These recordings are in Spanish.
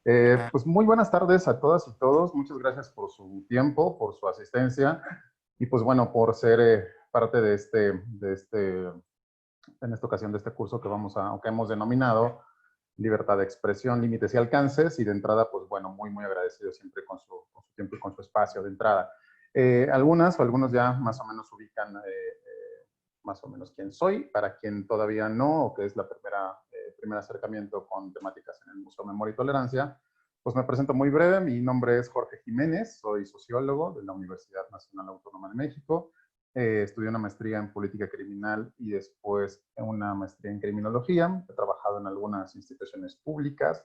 Pues muy buenas tardes a todas y todos. Muchas gracias por su tiempo, por su asistencia y pues bueno, por ser parte en esta ocasión de este curso que hemos denominado Libertad de Expresión, Límites y Alcances. Y de entrada, pues bueno, muy agradecido siempre con su tiempo y con su espacio de entrada. Algunas o algunos ya más o menos ubican más o menos quién soy, para quien todavía no, o que es la primer acercamiento con temáticas en el Museo Memoria y Tolerancia, pues me presento muy breve. Mi nombre es Jorge Jiménez, soy sociólogo de la Universidad Nacional Autónoma de México. Estudié una maestría en política criminal y después una maestría en criminología. He trabajado en algunas instituciones públicas.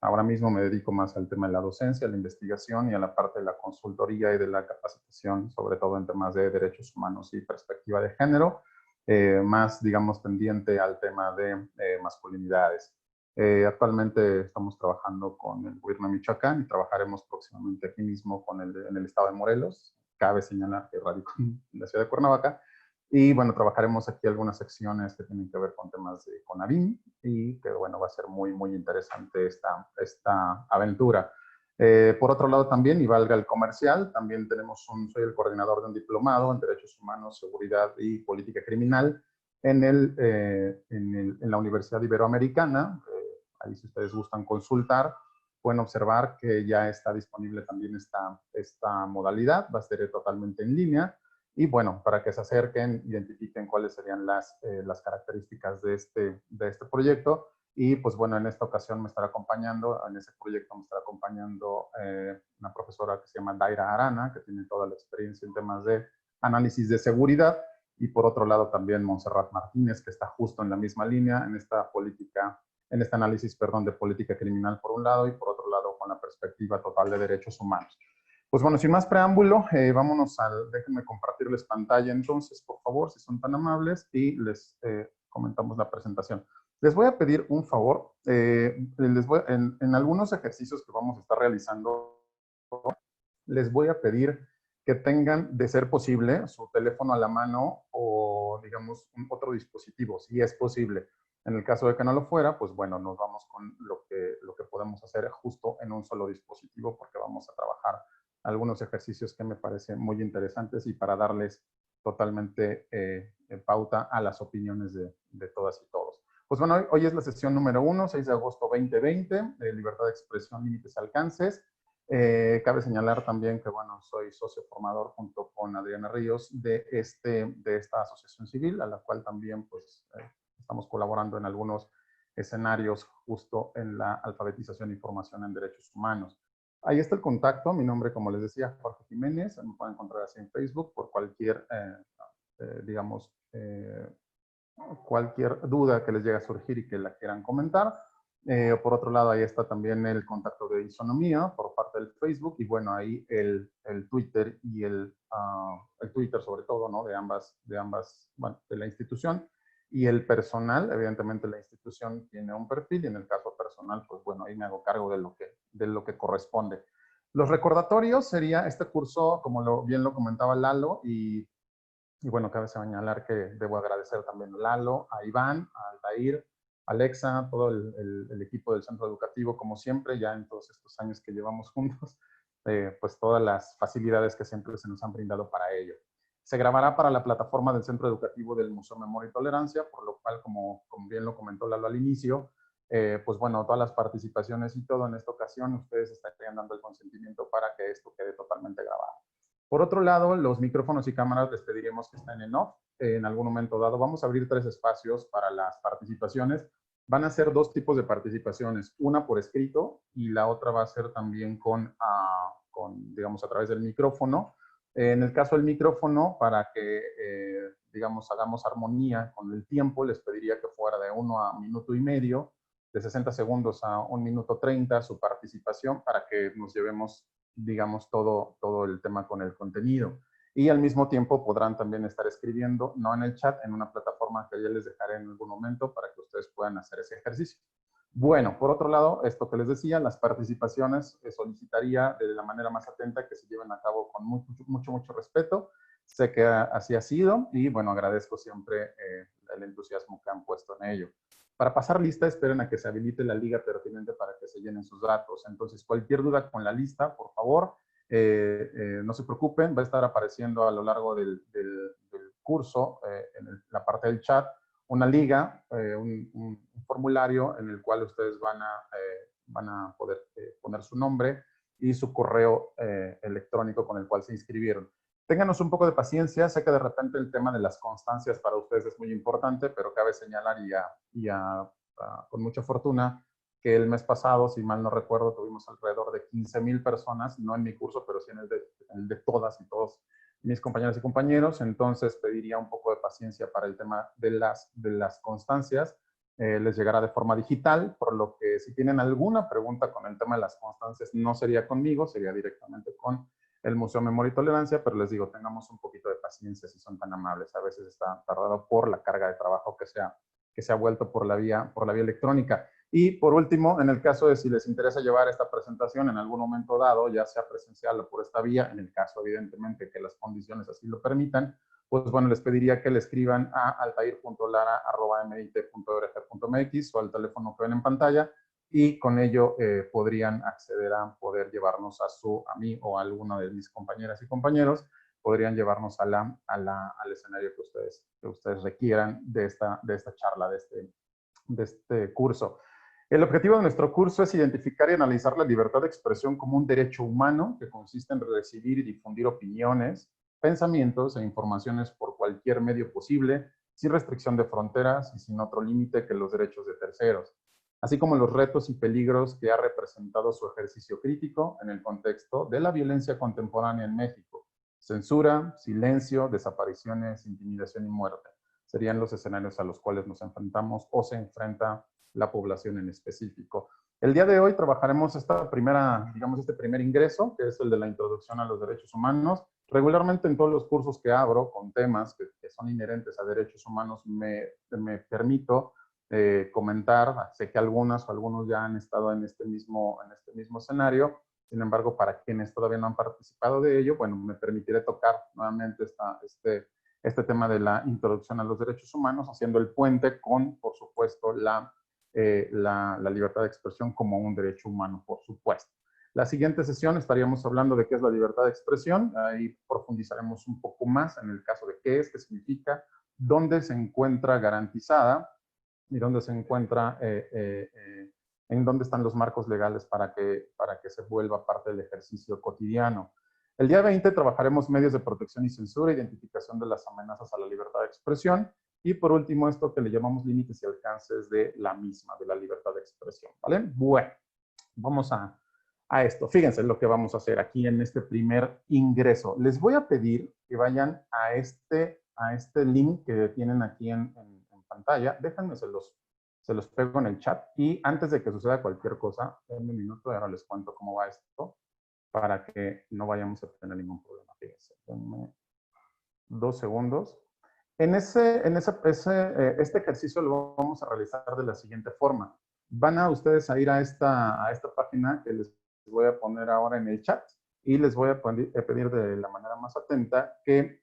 Ahora mismo me dedico más al tema de la docencia, a la investigación y a la parte de la consultoría y de la capacitación, sobre todo en temas de derechos humanos y perspectiva de género, más, digamos, tendiente al tema de masculinidades. Actualmente estamos trabajando con el gobierno de Michoacán y trabajaremos próximamente aquí mismo en el estado de Morelos. Cabe señalar que radico en la ciudad de Cuernavaca. Y bueno, trabajaremos aquí algunas secciones que tienen que ver con temas de CONAVIM y que bueno, va a ser muy interesante esta aventura. Por otro lado también, y valga el comercial, también soy el coordinador de un diplomado en Derechos Humanos, Seguridad y Política Criminal en la Universidad Iberoamericana. Ahí si ustedes gustan consultar, pueden observar que ya está disponible también esta modalidad, va a ser totalmente en línea. Y bueno, para que se acerquen, identifiquen cuáles serían las características de este proyecto. Y pues bueno, en esta ocasión me estará acompañando, en ese proyecto me estará acompañando una profesora que se llama Daira Arana, que tiene toda la experiencia en temas de análisis de seguridad. Y por otro lado también Montserrat Martínez, que está justo en la misma línea en este análisis, perdón, de política criminal por un lado y por otro lado con la perspectiva total de derechos humanos. Pues bueno, sin más preámbulo, déjenme compartirles pantalla entonces, por favor, si son tan amables, y les comentamos la presentación. Les voy a pedir un favor, en algunos ejercicios que vamos a estar realizando, les voy a pedir que tengan, de ser posible, su teléfono a la mano o, digamos, otro dispositivo, si es posible. En el caso de que no lo fuera, pues bueno, nos vamos con lo que podemos hacer justo en un solo dispositivo, porque vamos a trabajar algunos ejercicios que me parecen muy interesantes y para darles totalmente pauta a las opiniones de todas y todos. Pues bueno, hoy es la sesión número 1, 6 de agosto 2020, de Libertad de Expresión, Límites y Alcances. Cabe señalar también que, bueno, soy socio formador junto con Adriana Ríos de esta asociación civil, a la cual también pues estamos colaborando en algunos escenarios justo en la alfabetización y formación en derechos humanos. Ahí está el contacto. Mi nombre, como les decía, Jorge Jiménez. Me pueden encontrar así en Facebook por cualquier, digamos, cualquier duda que les llegue a surgir y que la quieran comentar. Por otro lado, ahí está también el contacto de Isonomía por parte del Facebook y bueno, ahí el Twitter y el Twitter sobre todo, ¿no? Bueno, de la institución y el personal. Evidentemente la institución tiene un perfil y en el caso personal, pues bueno, ahí me hago cargo de lo que corresponde. Los recordatorios sería este curso, como bien lo comentaba Lalo, y bueno, cabe señalar que debo agradecer también a Lalo, a Iván, a Altair, a Alexa, todo el equipo del centro educativo, como siempre, ya en todos estos años que llevamos juntos, pues todas las facilidades que siempre se nos han brindado para ello. Se grabará para la plataforma del Centro Educativo del Museo Memoria y Tolerancia, por lo cual, como bien lo comentó Lalo al inicio, pues bueno, todas las participaciones y todo en esta ocasión, ustedes estarían dando el consentimiento para que esto quede totalmente grabado. Por otro lado, los micrófonos y cámaras les pediremos que estén en off en algún momento dado. Vamos a abrir 3 espacios para las participaciones. Van a ser 2 tipos de participaciones, una por escrito y la otra va a ser también digamos, a través del micrófono. En el caso del micrófono, para que, digamos, hagamos armonía con el tiempo, les pediría que fuera de 1 a minuto y medio, de 60 segundos a 1 minuto 30 su participación, para que nos llevemos, digamos, todo el tema con el contenido. Y al mismo tiempo podrán también estar escribiendo, no en el chat, en una plataforma que ya les dejaré en algún momento para que ustedes puedan hacer ese ejercicio. Bueno, por otro lado, esto que les decía, las participaciones solicitaría de la manera más atenta que se lleven a cabo con mucho respeto. Sé que así ha sido y bueno, agradezco siempre el entusiasmo que han puesto en ello. Para pasar lista, esperen a que se habilite la liga pertinente para que se llenen sus datos. Entonces, cualquier duda con la lista, por favor, no se preocupen, va a estar apareciendo a lo largo del curso, en la parte del chat, una liga, un formulario en el cual ustedes van a poder poner su nombre y su correo electrónico con el cual se inscribieron. Ténganos un poco de paciencia, sé que de repente el tema de las constancias para ustedes es muy importante, pero cabe señalar con mucha fortuna que el mes pasado, si mal no recuerdo, tuvimos alrededor de 15,000 personas, no en mi curso, pero sí en el de todas y todos mis compañeras y compañeros. Entonces pediría un poco de paciencia para el tema de las constancias. Les llegará de forma digital, por lo que si tienen alguna pregunta con el tema de las constancias, no sería conmigo, sería directamente con el Museo Memoria y Tolerancia, pero les digo, tengamos un poquito de paciencia si son tan amables. A veces está tardado por la carga de trabajo que se ha vuelto por la vía electrónica. Y por último, en el caso de si les interesa llevar esta presentación en algún momento dado, ya sea presencial o por esta vía, en el caso evidentemente que las condiciones así lo permitan, pues bueno, les pediría que le escriban a altair.lara@mit.org.mx o al teléfono que ven en pantalla, y con ello podrían acceder a poder llevarnos a mí o a alguna de mis compañeras y compañeros, podrían llevarnos al escenario que ustedes requieran de esta charla, de este curso. El objetivo de nuestro curso es identificar y analizar la libertad de expresión como un derecho humano que consiste en recibir y difundir opiniones, pensamientos e informaciones por cualquier medio posible, sin restricción de fronteras y sin otro límite que los derechos de terceros, así como los retos y peligros que ha representado su ejercicio crítico en el contexto de la violencia contemporánea en México. Censura, silencio, desapariciones, intimidación y muerte serían los escenarios a los cuales nos enfrentamos o se enfrenta la población en específico. El día de hoy trabajaremos este primer ingreso, que es el de la introducción a los derechos humanos. Regularmente en todos los cursos que abro con temas que son inherentes a derechos humanos, me permito comentar. Sé que algunas o algunos ya han estado en este mismo escenario. Sin embargo, para quienes todavía no han participado de ello, bueno, me permitiré tocar nuevamente este tema de la introducción a los derechos humanos, haciendo el puente con, por supuesto, la libertad de expresión como un derecho humano, por supuesto. La siguiente sesión estaríamos hablando de qué es la libertad de expresión. Ahí profundizaremos un poco más en el caso de qué es, qué significa, dónde se encuentra garantizada y dónde se encuentra, en dónde están los marcos legales para que se vuelva parte del ejercicio cotidiano. El día 20 trabajaremos medios de protección y censura, identificación de las amenazas a la libertad de expresión, y por último esto que le llamamos límites y alcances de la misma, de la libertad de expresión, ¿vale? Bueno, vamos a esto. Fíjense lo que vamos a hacer aquí en este primer ingreso. Les voy a pedir que vayan a este link que tienen aquí en pantalla. Déjenme, se los pego en el chat, y antes de que suceda cualquier cosa, denme un minuto y ahora les cuento cómo va esto, para que no vayamos a tener ningún problema. Fíjense, denme 2 segundos. Este ejercicio lo vamos a realizar de la siguiente forma. Van a ustedes a ir a esta página que les voy a poner ahora en el chat, y les voy a pedir de la manera más atenta que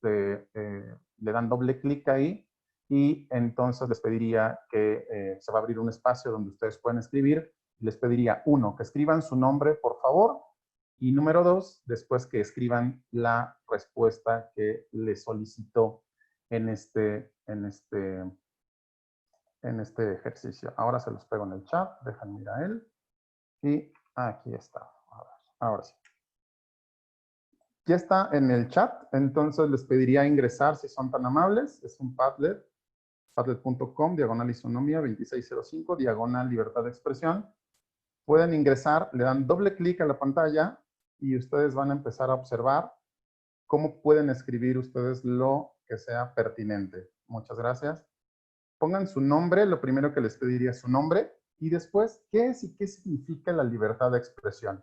le dan doble clic ahí, y entonces les pediría que se va a abrir un espacio donde ustedes pueden escribir. Les pediría, 1, que escriban su nombre, por favor, y número 2, después que escriban la respuesta que les solicitó en este ejercicio. Ahora se los pego en el chat, déjenme ir a él, y aquí está. Ahora sí. Ya está en el chat, entonces les pediría ingresar, si son tan amables. Es un Padlet, padlet.com, /isonomía 2605, /libertad de expresión. Pueden ingresar, le dan doble clic a la pantalla y ustedes van a empezar a observar cómo pueden escribir ustedes lo que sea pertinente. Muchas gracias. Pongan su nombre, lo primero que les pediría es su nombre, y después, ¿qué es y qué significa la libertad de expresión?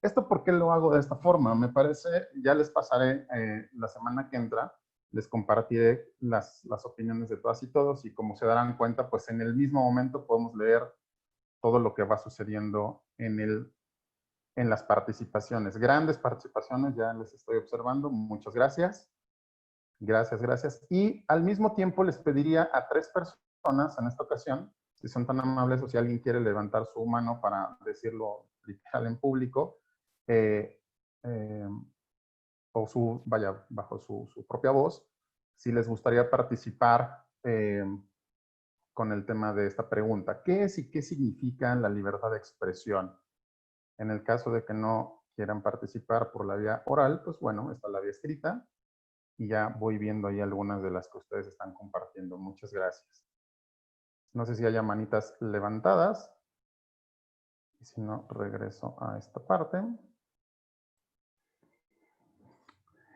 ¿Esto por qué lo hago de esta forma? Me parece, ya les pasaré la semana que entra, les compartiré las opiniones de todas y todos, y como se darán cuenta, pues en el mismo momento podemos leer todo lo que va sucediendo en las participaciones. Grandes participaciones, ya les estoy observando. Muchas gracias. Gracias, gracias. Y al mismo tiempo les pediría a 3 personas personas en esta ocasión, si son tan amables o si alguien quiere levantar su mano para decirlo literal en público, eh, o vaya, bajo su propia voz, si les gustaría participar con el tema de esta pregunta. ¿Qué es y qué significa la libertad de expresión? En el caso de que no quieran participar por la vía oral, pues bueno, está la vía escrita y ya voy viendo ahí algunas de las que ustedes están compartiendo. Muchas gracias. No sé si haya manitas levantadas. Y si no, regreso a esta parte.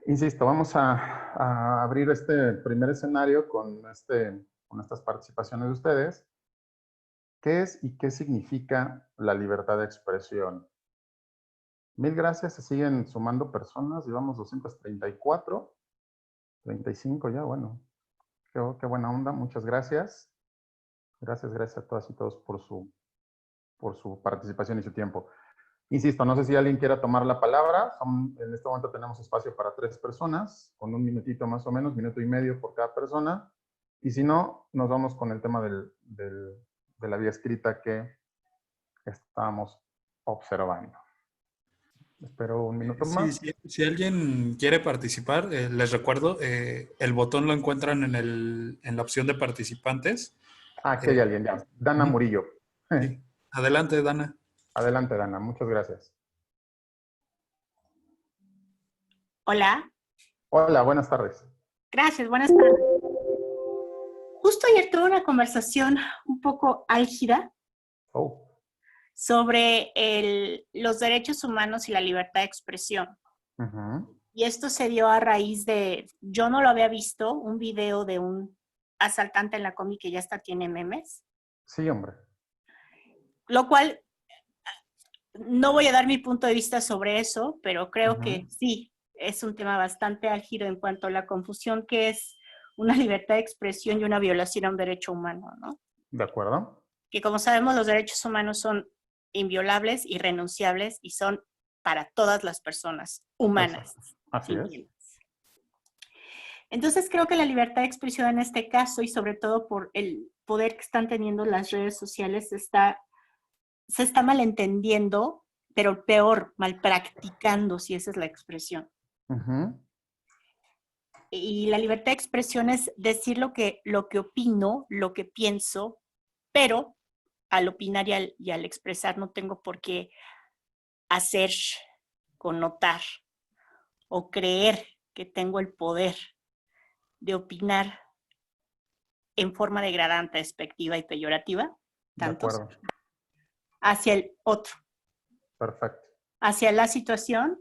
Insisto, vamos a abrir este primer escenario con estas participaciones de ustedes. ¿Qué es y qué significa la libertad de expresión? Mil gracias, se siguen sumando personas, llevamos 234, 35 ya, bueno, qué buena onda, muchas gracias. Gracias a todas y todos por su participación y su tiempo. Insisto, no sé si alguien quiera tomar la palabra. En este momento tenemos espacio para 3 personas, con un minutito más o menos, minuto y medio por cada persona. Y si no, nos vamos con el tema de la vía escrita que estamos observando. Espero un minuto Sí, más. sí, si alguien quiere participar, les recuerdo, el botón lo encuentran en la opción de participantes. Aquí hay alguien ya. Dana Murillo. Sí. Adelante, Dana. Adelante, Dana. Muchas gracias. Hola. Hola, buenas tardes. Gracias, buenas tardes. Justo ayer tuve una conversación un poco álgida sobre los derechos humanos y la libertad de expresión. Y esto se dio a raíz de, yo no lo había visto, un video de un asaltante en la combi que ya hasta tiene memes. Sí, hombre. Lo cual, no voy a dar mi punto de vista sobre eso, pero creo que sí, es un tema bastante álgido en cuanto a la confusión que es una libertad de expresión y una violación a un derecho humano, ¿no? De acuerdo. Que como sabemos, los derechos humanos son inviolables, irrenunciables y son para todas las personas humanas. Exacto. Así es. Entonces creo que la libertad de expresión en este caso y sobre todo por el poder que están teniendo las redes sociales se está malentendiendo, pero peor, mal practicando, si esa es la expresión. Y la libertad de expresión es decir lo que opino, lo que pienso, pero al opinar y al expresar no tengo por qué hacer, connotar o creer que tengo el poder de opinar en forma degradante, despectiva y peyorativa, tanto hacia el otro. Perfecto. Hacia la situación,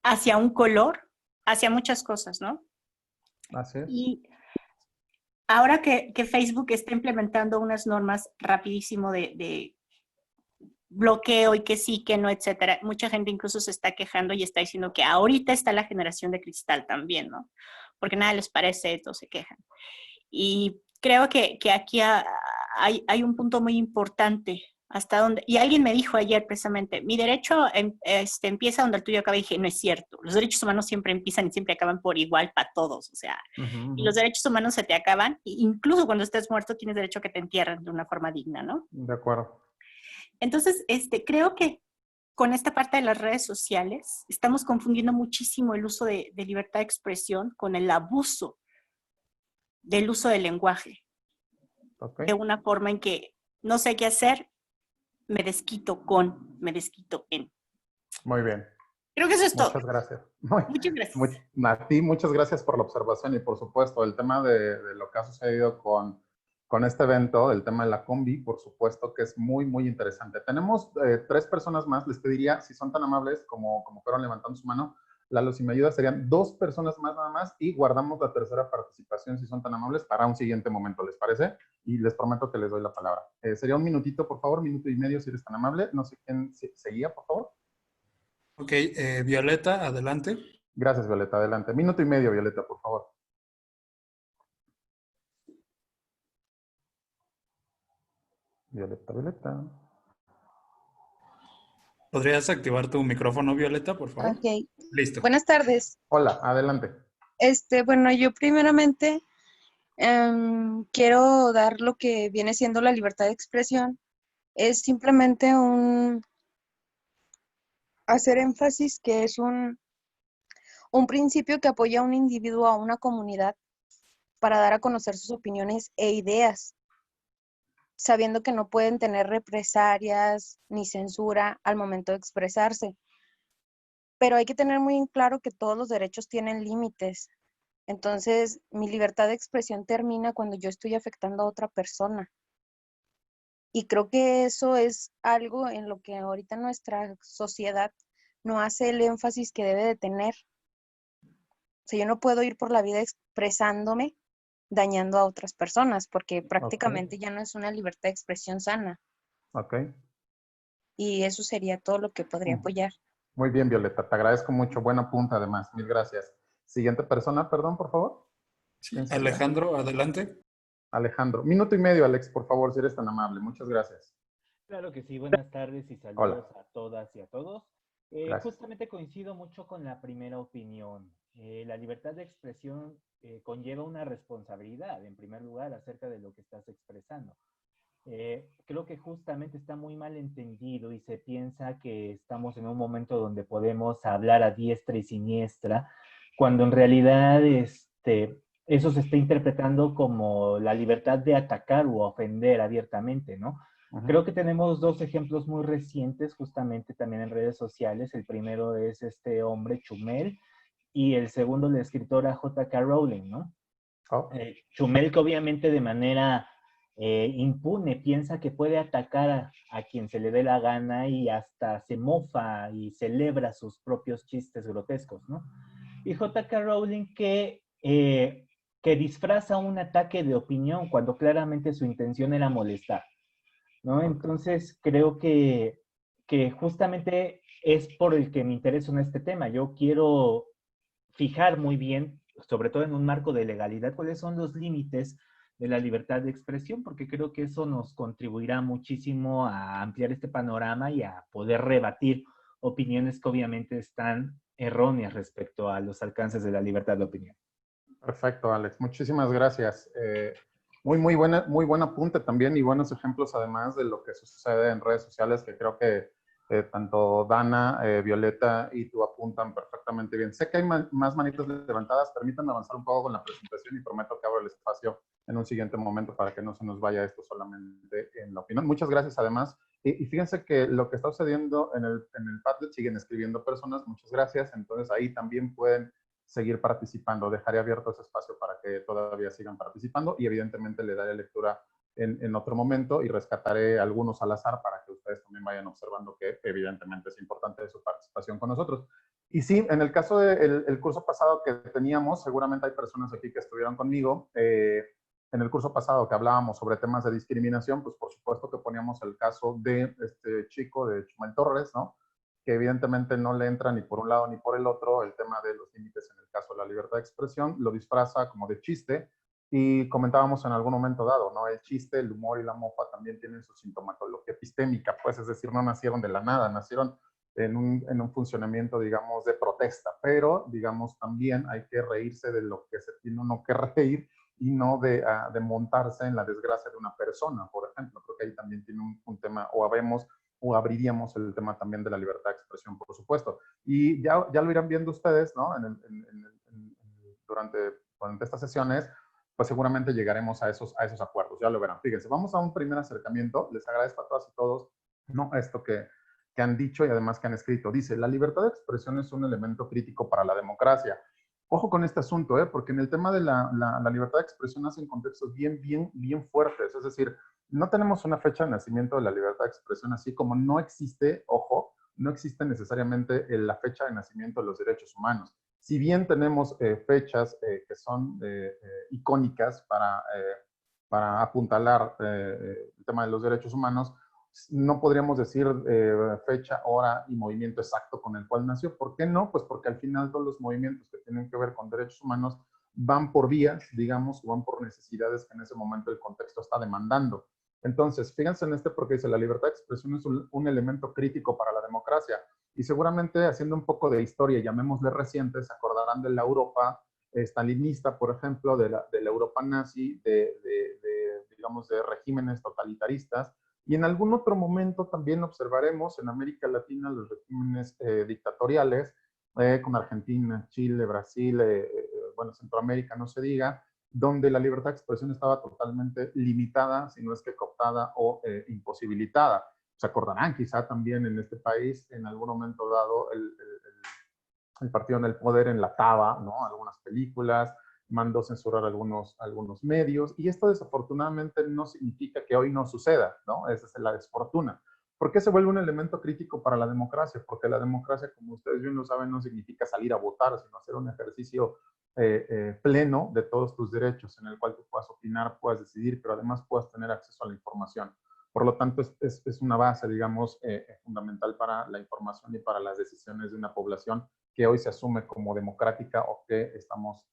hacia un color, hacia muchas cosas, ¿no? Así es. Y ahora que Facebook está implementando unas normas rapidísimo de bloqueo y que sí, que no, etcétera, mucha gente incluso se está quejando y está diciendo que ahorita está la generación de cristal también, ¿no? Porque nada les parece, todos se quejan. Y creo que aquí hay un punto muy importante hasta donde, y alguien me dijo ayer precisamente, mi derecho empieza donde el tuyo acaba, y dije, no es cierto, los derechos humanos siempre empiezan y siempre acaban por igual para todos, o sea, y los derechos humanos se te acaban, e incluso cuando estés muerto tienes derecho a que te entierren de una forma digna, ¿no? De acuerdo. Entonces, creo que con esta parte de las redes sociales estamos confundiendo muchísimo el uso de libertad de expresión con el abuso del uso del lenguaje. De una forma en que no sé qué hacer, me desquito en. Muy bien. Creo que eso es todo. Muchas gracias. Muchas gracias. A ti, muchas gracias por la observación y por supuesto el tema de lo que ha sucedido con este evento, el tema de la combi, por supuesto que es muy, muy interesante. Tenemos 3 personas más, les pediría, si son tan amables como fueron levantando su mano, Lalo, si me ayuda, serían 2 personas más nada más y guardamos la tercera participación, si son tan amables, para un siguiente momento, ¿les parece? Y les prometo que les doy la palabra. Sería un minutito, por favor, minuto y medio, si eres tan amable. No sé quién seguía, por favor. Ok, Violeta, adelante. Gracias, Violeta, adelante. Minuto y medio, Violeta, por favor. Violeta. ¿Podrías activar tu micrófono, Violeta, por favor? Ok. Listo. Buenas tardes. Hola, adelante. Bueno, yo primeramente Quiero dar lo que viene siendo la libertad de expresión. Es simplemente hacer énfasis que es un principio que apoya a un individuo, a una comunidad, para dar a conocer sus opiniones e ideas, sabiendo que no pueden tener represalias ni censura al momento de expresarse. Pero hay que tener muy en claro que todos los derechos tienen límites. Entonces, mi libertad de expresión termina cuando yo estoy afectando a otra persona. Y creo que eso es algo en lo que ahorita nuestra sociedad no hace el énfasis que debe de tener. O sea, yo no puedo ir por la vida expresándome dañando a otras personas, porque prácticamente ya no es una libertad de expresión sana. Ok. Y eso sería todo lo que podría apoyar. Muy bien, Violeta, te agradezco mucho. Buena punta, además. Mil gracias. Siguiente persona, perdón, por favor. Sí, Alejandro, adelante. Alejandro. Minuto y medio, Alex, por favor, si eres tan amable. Muchas gracias. Claro que sí, buenas tardes y saludos a todas y a todos. Justamente coincido mucho con la primera opinión. La libertad de expresión conlleva una responsabilidad, en primer lugar, acerca de lo que estás expresando. Creo que justamente está muy mal entendido y se piensa que estamos en un momento donde podemos hablar a diestra y siniestra, cuando en realidad eso se está interpretando como la libertad de atacar o ofender abiertamente, ¿no? Creo que tenemos dos ejemplos muy recientes, justamente también en redes sociales. El primero es este hombre, Chumel, y el segundo, la escritora J.K. Rowling, ¿no? Chumel, que obviamente de manera impune piensa que puede atacar a quien se le dé la gana y hasta se mofa y celebra sus propios chistes grotescos, ¿no? Y J.K. Rowling que disfraza un ataque de opinión cuando claramente su intención era molestar, ¿no? Entonces creo que justamente es por el que me interesa en este tema. Yo quiero fijar muy bien, sobre todo en un marco de legalidad, cuáles son los límites de la libertad de expresión, porque creo que eso nos contribuirá muchísimo a ampliar este panorama y a poder rebatir opiniones que obviamente están erróneas respecto a los alcances de la libertad de opinión. Perfecto, Alex. Muchísimas gracias. Muy buen apunte también y buenos ejemplos además de lo que sucede en redes sociales, que creo que tanto Dana, Violeta y tú apuntan perfectamente bien. Sé que hay más manitas levantadas. Permítanme avanzar un poco con la presentación y prometo que abro el espacio en un siguiente momento para que no se nos vaya esto solamente en la opinión. Muchas gracias además. Y fíjense que lo que está sucediendo en el Padlet, siguen escribiendo personas. Muchas gracias. Entonces ahí también pueden seguir participando. Dejaré abierto ese espacio para que todavía sigan participando y evidentemente le daré lectura en otro momento y rescataré algunos al azar para que ustedes también vayan observando que evidentemente es importante su participación con nosotros. Y sí, en el caso del curso pasado que teníamos, seguramente hay personas aquí que estuvieron conmigo, en el curso pasado que hablábamos sobre temas de discriminación, pues por supuesto que poníamos el caso de este chico, de Chumel Torres, ¿no? Que evidentemente no le entra ni por un lado ni por el otro el tema de los límites en el caso de la libertad de expresión, lo disfraza como de chiste y comentábamos en algún momento dado, ¿no? El chiste, el humor y la mofa también tienen su sintomatología epistémica, pues es decir, no nacieron de la nada, nacieron en un funcionamiento, digamos, de protesta, pero, digamos, también hay que reírse de lo que se tiene uno que reír y no de montarse en la desgracia de una persona, por ejemplo. Creo que ahí también tiene un tema, o abriríamos el tema también de la libertad de expresión, por supuesto. Y ya lo irán viendo ustedes, ¿no? Durante estas sesiones, pues seguramente llegaremos a esos acuerdos, ya lo verán. Fíjense, vamos a un primer acercamiento. Les agradezco a todas y todos, ¿no? Esto que han dicho y además que han escrito. Dice, la libertad de expresión es un elemento crítico para la democracia. Ojo con este asunto, porque en el tema de la libertad de expresión hacen contextos bien fuertes. Es decir, no tenemos una fecha de nacimiento de la libertad de expresión, así como no existe, ojo, no existe necesariamente la fecha de nacimiento de los derechos humanos. Si bien tenemos fechas que son icónicas para apuntalar el tema de los derechos humanos, no podríamos decir fecha, hora y movimiento exacto con el cual nació. ¿Por qué no? Pues porque al final todos los movimientos que tienen que ver con derechos humanos van por vías, digamos, o van por necesidades que en ese momento el contexto está demandando. Entonces, fíjense en porque dice, la libertad de expresión es un elemento crítico para la democracia. Y seguramente haciendo un poco de historia, llamémosle reciente, se acordarán de la Europa stalinista, por ejemplo, de la Europa nazi, digamos, de regímenes totalitaristas. Y en algún otro momento también observaremos en América Latina los regímenes dictatoriales, con Argentina, Chile, Brasil, bueno, Centroamérica, no se diga, donde la libertad de expresión estaba totalmente limitada, si no es que cooptada o imposibilitada. Se acordarán quizá también en este país, en algún momento dado, el partido en el poder enlataba, ¿no?, algunas películas, mandó censurar algunos medios, y esto desafortunadamente no significa que hoy no suceda, ¿no? Esa es la desfortuna. ¿Por qué se vuelve un elemento crítico para la democracia? Porque la democracia, como ustedes bien lo saben, no significa salir a votar, sino hacer un ejercicio pleno de todos tus derechos, en el cual tú puedas opinar, puedas decidir, pero además puedas tener acceso a la información. Por lo tanto, es una base, digamos, fundamental para la información y para las decisiones de una población que hoy se asume como democrática o que estamos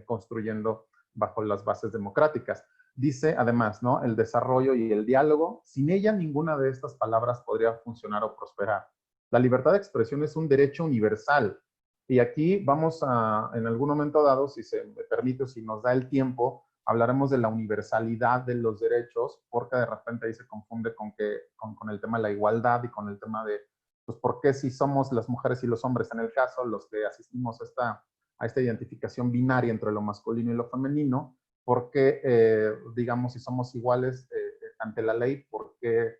construyendo bajo las bases democráticas. Dice, además, ¿no?, el desarrollo y el diálogo, sin ella ninguna de estas palabras podría funcionar o prosperar. La libertad de expresión es un derecho universal. Y aquí vamos a, en algún momento dado, si se me permite, si nos da el tiempo, hablaremos de la universalidad de los derechos, porque de repente ahí se confunde con el tema de la igualdad y con el tema de, pues, ¿por qué si somos las mujeres y los hombres, en el caso, los que asistimos a esta identificación binaria entre lo masculino y lo femenino? ¿Por qué, digamos, si somos iguales ante la ley, por qué,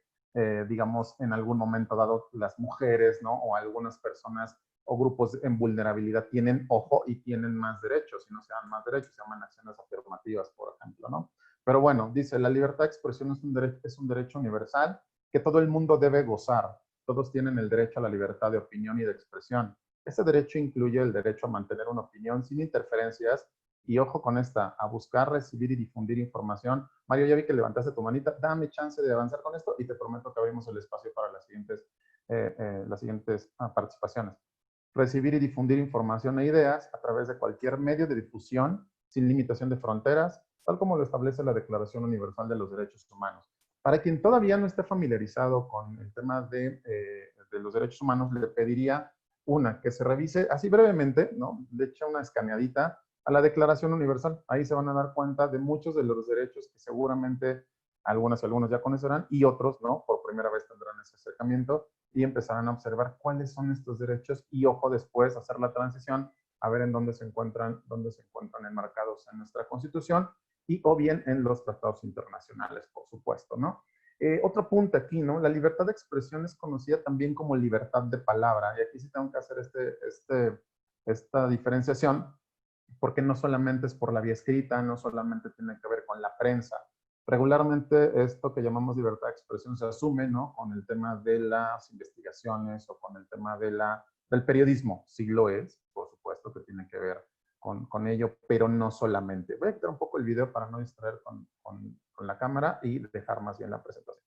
digamos, en algún momento dado las mujeres, ¿no?, o algunas personas o grupos en vulnerabilidad tienen, ojo, y tienen más derechos, y no se dan más derechos, se llaman acciones afirmativas, por ejemplo, ¿no? Pero bueno, dice, la libertad de expresión es un derecho universal que todo el mundo debe gozar. Todos tienen el derecho a la libertad de opinión y de expresión. Ese derecho incluye el derecho a mantener una opinión sin interferencias, y ojo con esta, a buscar, recibir y difundir información. Mario, ya vi que levantaste tu manita, dame chance de avanzar con esto y te prometo que abrimos el espacio para las siguientes participaciones. Recibir y difundir información e ideas a través de cualquier medio de difusión sin limitación de fronteras, tal como lo establece la Declaración Universal de los Derechos Humanos. Para quien todavía no esté familiarizado con el tema de los derechos humanos, le pediría que se revise así brevemente, ¿no?, le eche una escaneadita a la Declaración Universal. Ahí se van a dar cuenta de muchos de los derechos que seguramente algunas y algunos ya conocerán, y otros, ¿no?, por primera vez tendrán ese acercamiento y empezarán a observar cuáles son estos derechos y, ojo, después hacer la transición a ver en dónde se encuentran enmarcados en nuestra Constitución y o bien en los tratados internacionales, por supuesto, ¿no? Otro punto aquí, ¿no? La libertad de expresión es conocida también como libertad de palabra, y aquí sí tengo que hacer esta diferenciación, porque no solamente es por la vía escrita, no solamente tiene que ver con la prensa. Regularmente esto que llamamos libertad de expresión se asume, ¿no?, con el tema de las investigaciones o con el tema del periodismo. Sí lo es, por supuesto que tiene que ver con ello, pero no solamente. Voy a quitar un poco el video para no distraer con la cámara y dejar más bien la presentación.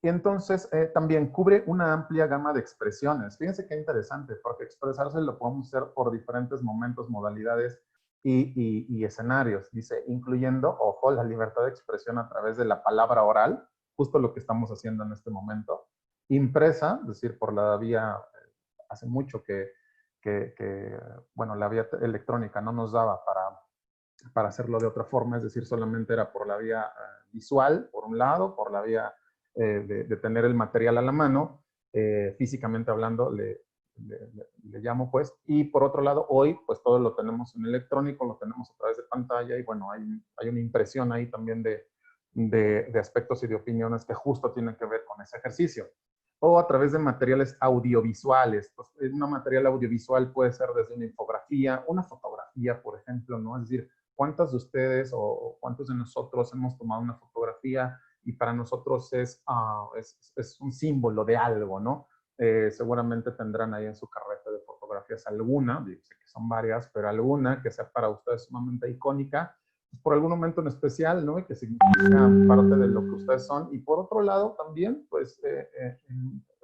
Y entonces también cubre una amplia gama de expresiones. Fíjense qué interesante, porque expresarse lo podemos hacer por diferentes momentos, modalidades y escenarios. Dice, incluyendo, ojo, la libertad de expresión a través de la palabra oral, justo lo que estamos haciendo en este momento, impresa, es decir, por la vía, hace mucho que bueno, la vía electrónica no nos daba para hacerlo de otra forma, es decir, solamente era por la vía visual, por un lado, por la vía de tener el material a la mano, físicamente hablando, le llamo, pues, y por otro lado, hoy, pues, todo lo tenemos en electrónico, lo tenemos a través de pantalla, y bueno, hay una impresión ahí también de aspectos y de opiniones que justo tienen que ver con ese ejercicio. O a través de materiales audiovisuales. Pues, un material audiovisual puede ser desde una infografía, una fotografía, por ejemplo, ¿no? Es decir, ¿cuántos de ustedes o cuántos de nosotros hemos tomado una fotografía y para nosotros es un símbolo de algo, ¿no? Seguramente tendrán ahí en su carreta de fotografías alguna, sé que son varias, pero alguna que sea para ustedes sumamente icónica, pues por algún momento en especial, ¿no? Y que significa parte de lo que ustedes son. Y por otro lado también, pues,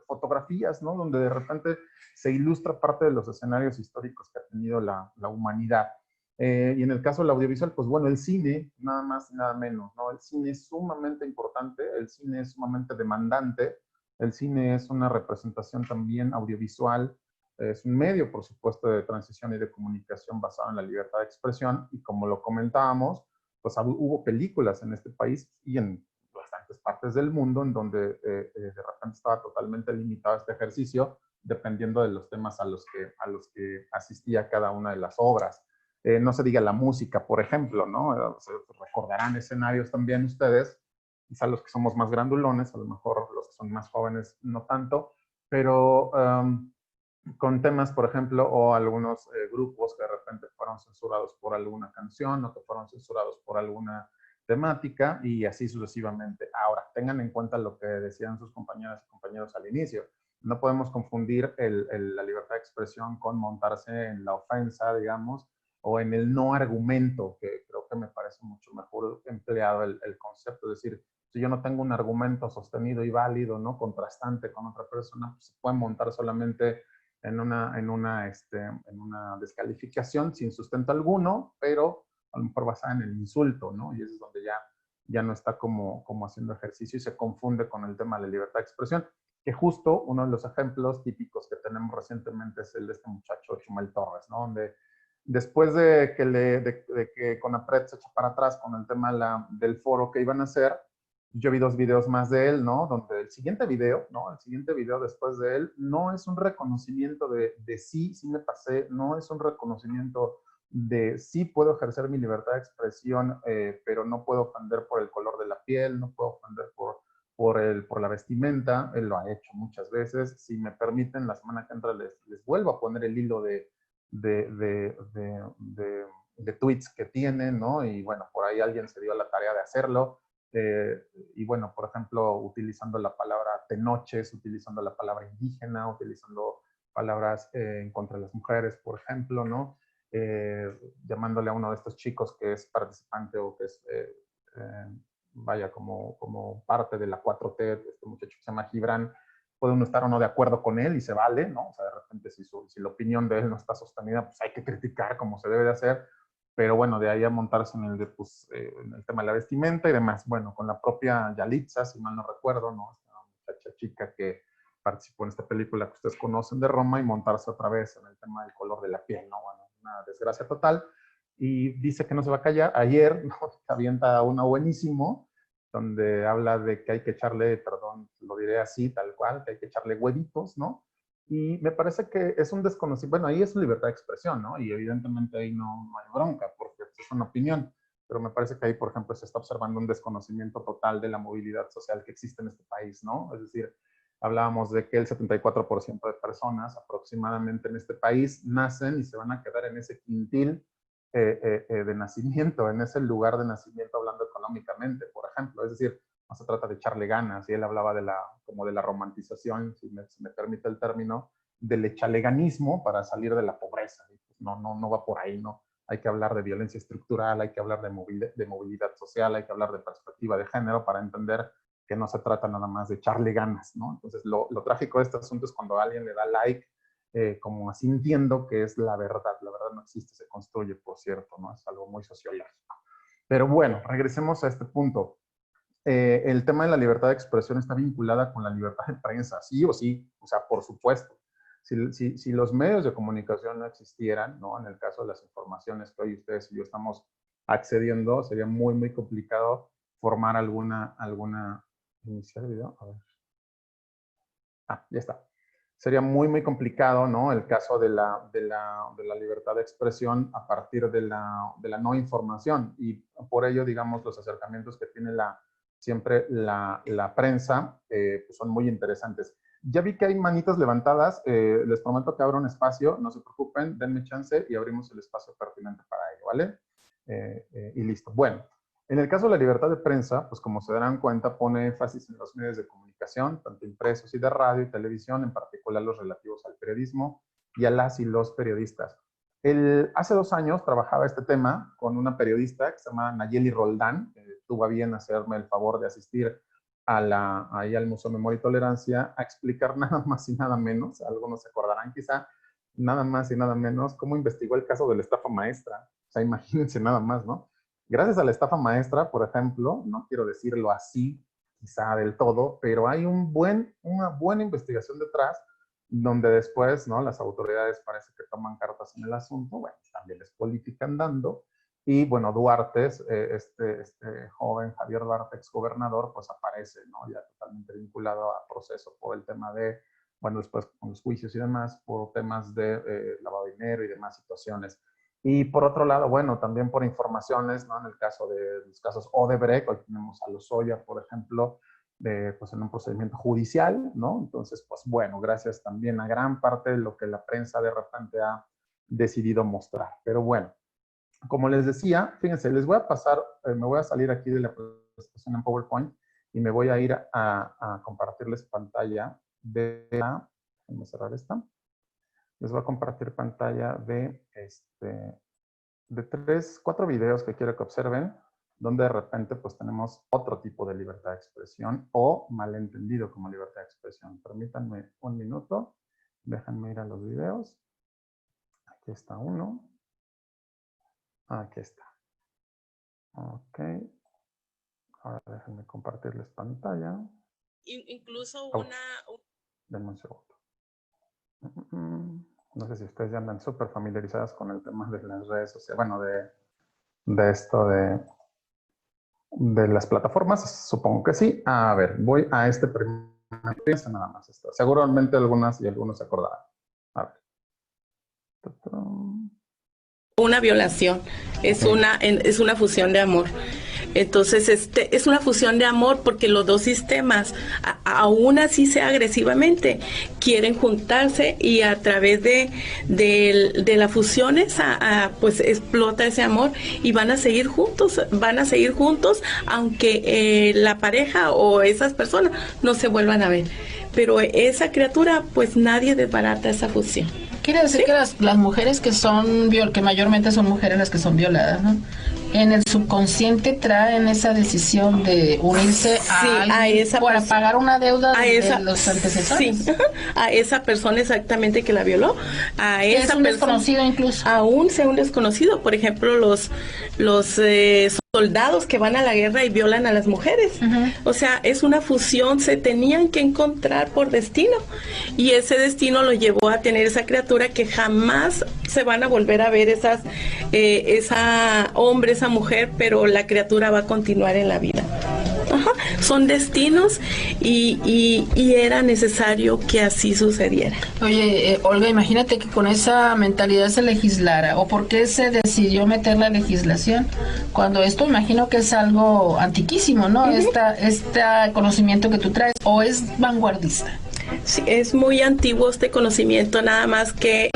fotografías, ¿no? Donde de repente se ilustra parte de los escenarios históricos que ha tenido la humanidad. Y en el caso del audiovisual, pues bueno, el cine, nada más y nada menos, ¿no? El cine es sumamente importante, el cine es sumamente demandante, el cine es una representación también audiovisual es un medio, por supuesto, de transición y de comunicación basado en la libertad de expresión, y como lo comentábamos, pues hubo películas en este país y en bastantes partes del mundo en donde de repente estaba totalmente limitado este ejercicio, dependiendo de los temas a los que asistía cada una de las obras. No se diga la música, por ejemplo, ¿no? Se recordarán escenarios también ustedes, quizá los que somos más grandulones, a lo mejor los que son más jóvenes no tanto, pero con temas, por ejemplo, o algunos grupos que de repente fueron censurados por alguna canción o que fueron censurados por alguna temática y así sucesivamente. Ahora, tengan en cuenta lo que decían sus compañeras y compañeros al inicio. No podemos confundir la libertad de expresión con montarse en la ofensa, digamos, o en el no argumento, que creo que me parece mucho mejor empleado el concepto. Es decir, si yo no tengo un argumento sostenido y válido, ¿no? Contrastante con otra persona, pues se puede montar solamente en una descalificación sin sustento alguno, pero a lo mejor basada en el insulto, ¿no? Y eso es donde ya no está como haciendo ejercicio y se confunde con el tema de la libertad de expresión, que justo uno de los ejemplos típicos que tenemos recientemente es el de este muchacho Chumel Torres, ¿no? Donde después de que Conapred se echa para atrás con el tema del foro que iban a hacer, yo vi 2 videos más de él, ¿no? Donde el siguiente video, ¿no? El siguiente video después de él no es un reconocimiento de sí me pasé, no es un reconocimiento de sí puedo ejercer mi libertad de expresión, pero no puedo ofender por el color de la piel, no puedo ofender por la vestimenta. Él lo ha hecho muchas veces. Si me permiten, la semana que entra les vuelvo a poner el hilo de tweets que tienen, ¿no? Y bueno, por ahí alguien se dio la tarea de hacerlo. Y bueno, por ejemplo, utilizando la palabra tenoches, utilizando la palabra indígena, utilizando palabras en contra de las mujeres, por ejemplo, ¿no? Llamándole a uno de estos chicos que es participante o que es, vaya, como parte de la 4T, este muchacho que se llama Gibran, puede uno estar o no de acuerdo con él y se vale, ¿no? O sea, de repente si la opinión de él no está sostenida, pues hay que criticar como se debe de hacer. Pero bueno, de ahí a montarse en en el tema de la vestimenta y demás. Bueno, con la propia Yalitza, si mal no recuerdo, ¿no? Esta muchacha chica que participó en esta película que ustedes conocen de Roma y montarse otra vez en el tema del color de la piel, ¿no? Bueno, una desgracia total. Y dice que no se va a callar. Ayer, ¿no? Avienta uno buenísimo, donde habla de que hay que echarle, perdón, lo diré así, tal cual, que hay que echarle huevitos, ¿no? Y me parece que es un desconocimiento, bueno, ahí es libertad de expresión, ¿no? Y evidentemente ahí no hay bronca, porque es una opinión, pero me parece que ahí, por ejemplo, se está observando un desconocimiento total de la movilidad social que existe en este país, ¿no? Es decir, hablábamos de que el 74% de personas aproximadamente en este país nacen y se van a quedar en ese quintil de nacimiento, en ese lugar de nacimiento hablando económicamente, por ejemplo. Es decir, no se trata de echarle ganas, y él hablaba como de la romantización, si me permite el término, del echaleganismo para salir de la pobreza. Y pues no va por ahí, ¿no? Hay que hablar de violencia estructural, hay que hablar de movilidad social, hay que hablar de perspectiva de género para entender que no se trata nada más de echarle ganas, ¿no? Entonces, lo trágico de este asunto es cuando alguien le da like, como así entiendo que es la verdad. La verdad no existe, se construye, por cierto, ¿no? Es algo muy sociológico. Pero bueno, regresemos a este punto. El tema de la libertad de expresión está vinculada con la libertad de prensa, sí o sí, o sea, por supuesto. Si los medios de comunicación no existieran, ¿no? En el caso de las informaciones que hoy ustedes y yo estamos accediendo, sería muy, muy complicado formar alguna. ¿Iniciar el video? A ver. Ya está. Sería muy, muy complicado, ¿no? El caso de la libertad de expresión a partir de la no información. Y por ello, digamos, los acercamientos que tiene siempre la prensa pues son muy interesantes. Ya vi que hay manitas levantadas. Les prometo que abro un espacio. No se preocupen, denme chance y abrimos el espacio pertinente para ello, ¿vale? Y listo. Bueno. En el caso de la libertad de prensa, pues como se darán cuenta, pone énfasis en los medios de comunicación, tanto impresos y de radio y televisión, en particular los relativos al periodismo y a las y los periodistas. Hace 2 años trabajaba este tema con una periodista que se llama Nayeli Roldán, que tuvo a bien hacerme el favor de asistir ahí al Museo Memoria y Tolerancia a explicar nada más y nada menos, algunos se acordarán quizá, nada más y nada menos, cómo investigó el caso de la estafa maestra. O sea, imagínense nada más, ¿no? Gracias a la estafa maestra, por ejemplo, no quiero decirlo así, quizá del todo, pero hay una buena investigación detrás donde después, ¿no? Las autoridades parece que toman cartas en el asunto, bueno, también es política andando, y bueno, Duarte, este joven Javier Duarte, exgobernador, pues aparece, ¿no? Ya totalmente vinculado a proceso por el tema de, bueno, después con los juicios y demás, por temas de lavado de dinero y demás situaciones. Y por otro lado, bueno, también por informaciones, ¿no? En el caso de los casos Odebrecht, hoy tenemos a Lozoya, por ejemplo, pues en un procedimiento judicial, ¿no? Entonces, pues bueno, gracias también a gran parte de lo que la prensa de repente ha decidido mostrar. Pero bueno, como les decía, fíjense, les voy a pasar, me voy a salir aquí de la presentación en PowerPoint y me voy a ir a compartirles pantalla déjenme cerrar esta. Les voy a compartir pantalla de 4 videos que quiero que observen, donde de repente pues tenemos otro tipo de libertad de expresión o malentendido como libertad de expresión. Permítanme un minuto, déjenme ir a los videos. Aquí está uno. Aquí está. Ok. Ahora déjenme compartirles pantalla. Incluso Denme un segundo. No sé si ustedes ya andan súper familiarizadas con el tema de las redes sociales, bueno, de esto de las plataformas, supongo que sí. A ver, voy a primer pieza nada más. Esto. Seguramente algunas y algunos se acordarán. A ver. Una violación, es una fusión de amor. Entonces, es una fusión de amor porque los dos sistemas, aún así sea agresivamente, quieren juntarse y a través de las fusiones, pues explota ese amor y van a seguir juntos, aunque la pareja o esas personas no se vuelvan a ver. Pero esa criatura, pues nadie desbarata esa fusión. Quiere decir, ¿sí?, que las mujeres que mayormente son mujeres las que son violadas, ¿no? En el subconsciente traen esa decisión de unirse a esa para pagar una deuda de los antecesores. Sí, a esa persona exactamente que la violó. A esa es un desconocido incluso. Aún sea un desconocido. Por ejemplo, los soldados que van a la guerra y violan a las mujeres. O sea, es una fusión, se tenían que encontrar por destino. Y ese destino lo llevó a tener esa criatura que jamás se van a volver a ver esa hombre, esa mujer, pero la criatura va a continuar en la vida. Son destinos y era necesario que así sucediera. Oye, Olga, imagínate que con esa mentalidad se legislara, o por qué se decidió meter la legislación, cuando esto imagino que es algo antiquísimo, ¿no? Este conocimiento que tú traes, ¿o es vanguardista? Sí, es muy antiguo este conocimiento, nada más que...